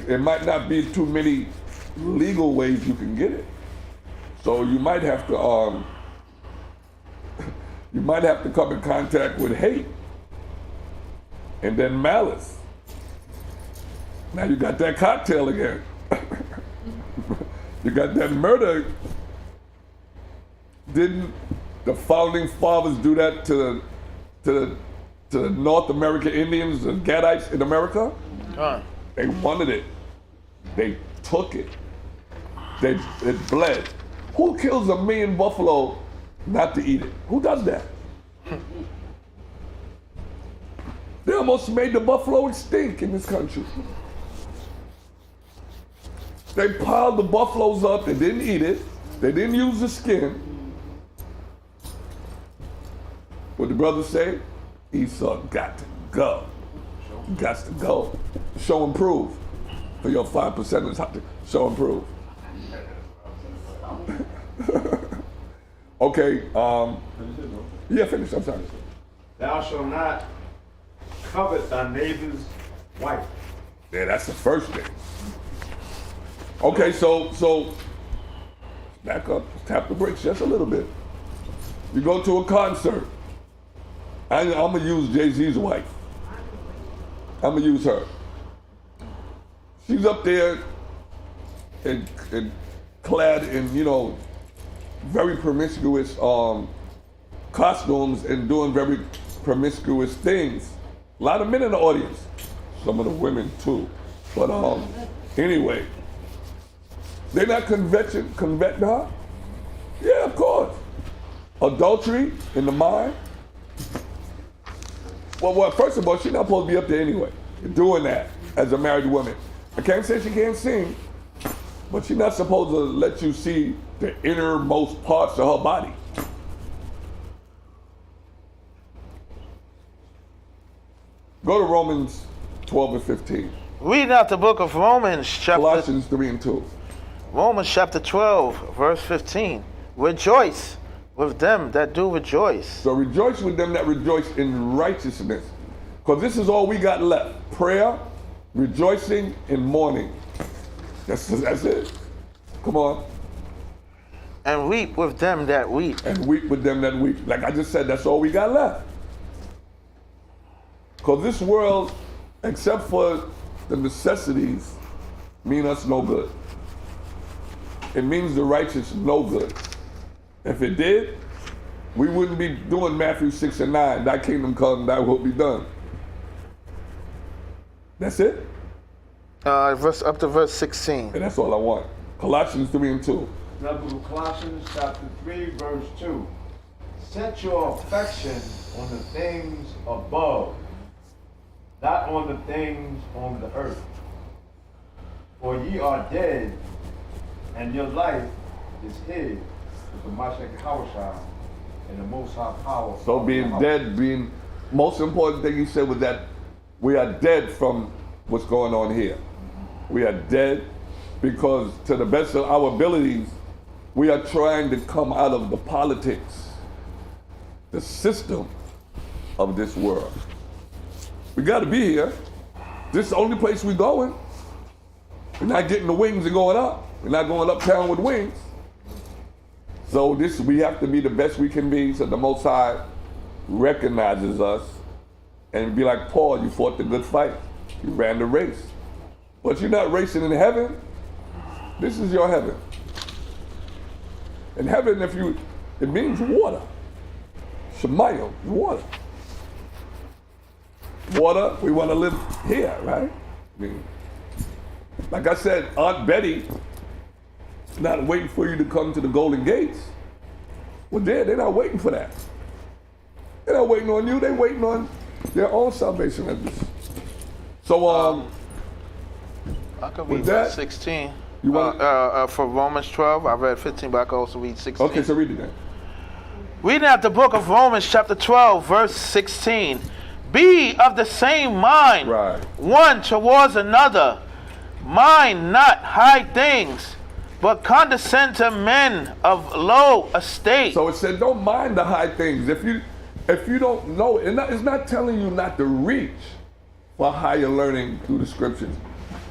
It might not be too many legal ways you can get it. So you might have to come in contact with hate and then malice. Now you got that cocktail again. You got that murder. Didn't the founding fathers do that to the North American Indians, the Gadites in America? They wanted it. They took it. It bled. Who kills a million buffalo not to eat it? Who does that? They almost made the buffalo extinct in this country. They piled the buffaloes up, they didn't eat it, they didn't use the skin. What the brothers say? Esau got to go. Got to go. Show and prove. For your 5%ers have to show and prove. Okay, yeah, finish, I'm sorry. Thou shalt not covet thy neighbor's wife. Yeah, that's the first thing. Okay, so back up, tap the brakes just a little bit. You go to a concert. I'm gonna use Jay-Z's wife. I'm gonna use her. She's up there and clad in, you know, very promiscuous costumes and doing very promiscuous things. A lot of men in the audience, some of the women too. But anyway, they're not convetting her? Yeah, of course. Adultery in the mind. Well, first of all, she's not supposed to be up there anyway, doing that as a married woman. I can't say she can't sing, but she's not supposed to let you see the innermost parts of her body. Go to Romans 12 and 15. Read out the book of Romans, Colossians 3 and 2. Romans chapter 12, verse 15. Rejoice with them that do rejoice. So rejoice with them that rejoice in righteousness. Because this is all we got left. Prayer, rejoicing, and mourning. That's it. Come on. And weep with them that weep. And weep with them that weep. Like I just said, that's all we got left. Because this world, except for the necessities, mean us no good. It means the righteous no good. If it did, we wouldn't be doing Matthew 6 and 9. Thy kingdom come, thy will be done. That's it? Up to verse 16. And that's all I want. Colossians 3 and 2. Now, book of Colossians chapter 3, verse 2. Set your affection on the things above, not on the things on the earth. For ye are dead, and your life is hid with the Mashiach Hawashai and the Most High power. So being dead, being most important thing he said was that we are dead from what's going on here. We are dead because to the best of our abilities, we are trying to come out of the politics, the system of this world. We got to be here. This is the only place we're going. We're not getting the wings and going up. We're not going uptown with wings. So we have to be the best we can be so the Most High recognizes us and be like, Paul, you fought the good fight. You ran the race. But you're not racing in heaven. This is your heaven. In heaven, it means water. Shemayim, water. Water, we want to live here, right? I mean, like I said, Aunt Betty is not waiting for you to come to the Golden Gates. Well, they're not waiting for that. They're not waiting on you, they're waiting on their own salvation. So, I can read with that, verse 16. You want for Romans 12, I read 15, but I can also read 16. Okay, so read it then. Reading out the book of Romans, chapter 12, verse 16. Be of the same mind, Right. one towards another. Mind not high things, but condescend to men of low estate. So it said, don't mind the high things. If you don't know, it's not telling you not to reach for higher learning through the scriptures.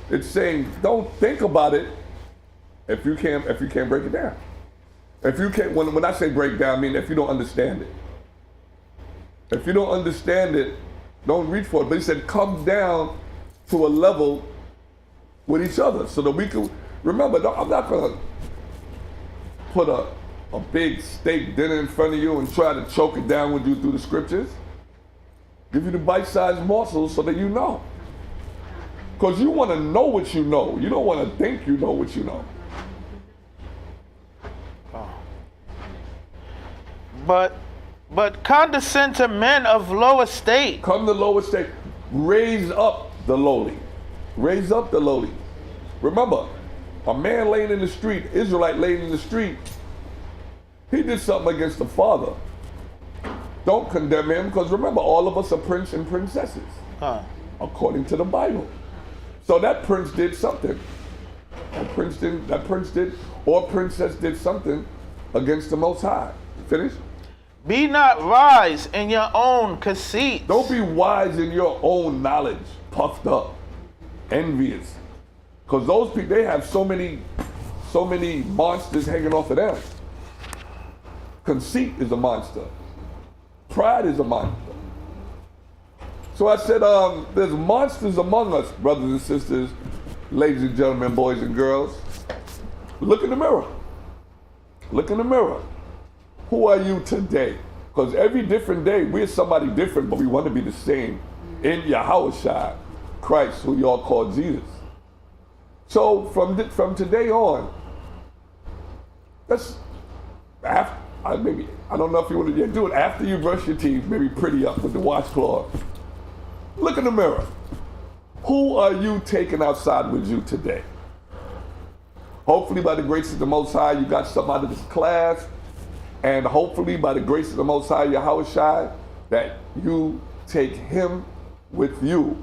It's saying, don't think about it if you can't break it down. If you can't, when I say break down, I mean if you don't understand it. If you don't understand it, don't reach for it. But he said, come down to a level with each other so that we can, remember, I'm not gonna put a big steak dinner in front of you and try to choke it down with you through the scriptures. Give you the bite-sized morsels so that you know. Because you want to know what you know. You don't want to think you know what you know. But condescend to men of low estate. Come to low estate. Raise up the lowly. Raise up the lowly. Remember, a man laying in the street, Israelite laying in the street, he did something against the father. Don't condemn him, because remember, all of us are prince and princesses, according to the Bible. So that prince did something. That prince did, or princess did something against the Most High. Finish? Be not wise in your own conceit. Don't be wise in your own knowledge, puffed up, envious. Because those people, they have so many monsters hanging off of them. Conceit is a monster. Pride is a monster. So I said, there's monsters among us, brothers and sisters, ladies and gentlemen, boys and girls. Look in the mirror. Look in the mirror. Who are you today? Because every different day, we're somebody different, but we want to be the same in Yahushua, Christ, who y'all call Jesus. So from today on, that's after, I don't know if you want to do it after you brush your teeth, maybe pretty up with the washcloth. Look in the mirror. Who are you taking outside with you today? Hopefully by the grace of the Most High, you got something out of this class. And hopefully by the grace of the Most High, Yahushua, that you take him with you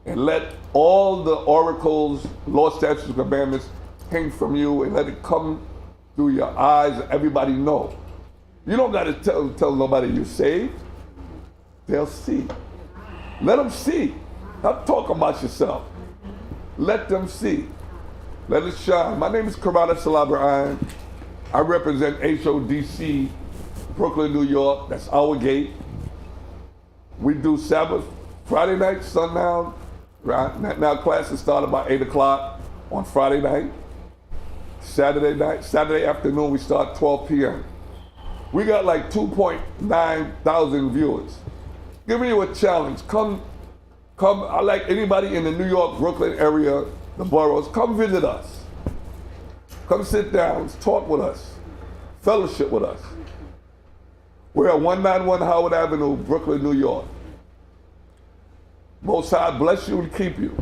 and let all the oracles, law, statutes, and commandments hang from you and let it come through your eyes and everybody know. You don't got to tell nobody you're saved. They'll see. Let them see. Not talk about yourself. Let them see. Let it shine. My name is Karada Salabra'an. I represent HODC, Brooklyn, New York. That's our gate. We do Sabbath Friday night, sundown. Right now classes start about 8 o'clock on Friday night. Saturday afternoon, we start 12 p.m. We got like 2.9 thousand viewers. Giving you a challenge. Come, I like anybody in the New York, Brooklyn area, the boroughs, come visit us. Come sit down, talk with us, fellowship with us. We're at 191 Howard Avenue, Brooklyn, New York. Most High bless you and keep you.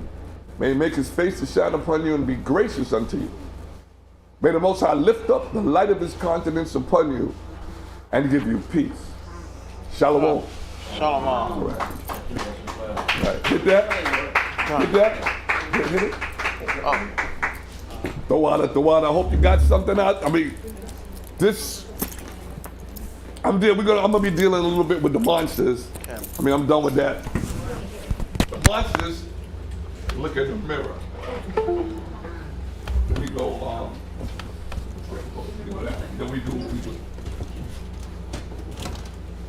May he make his face to shine upon you and be gracious unto you. May the Most High lift up the light of his countenance upon you and give you peace. Shalom. Shalom. All right. Hit that. Hit that. Hit it. Oh, The water. I hope you got something out. I mean, this. I'm gonna be dealing a little bit with the monsters. I mean, I'm done with that. The monsters. Look at the mirror. Then we go. Then we do what we do.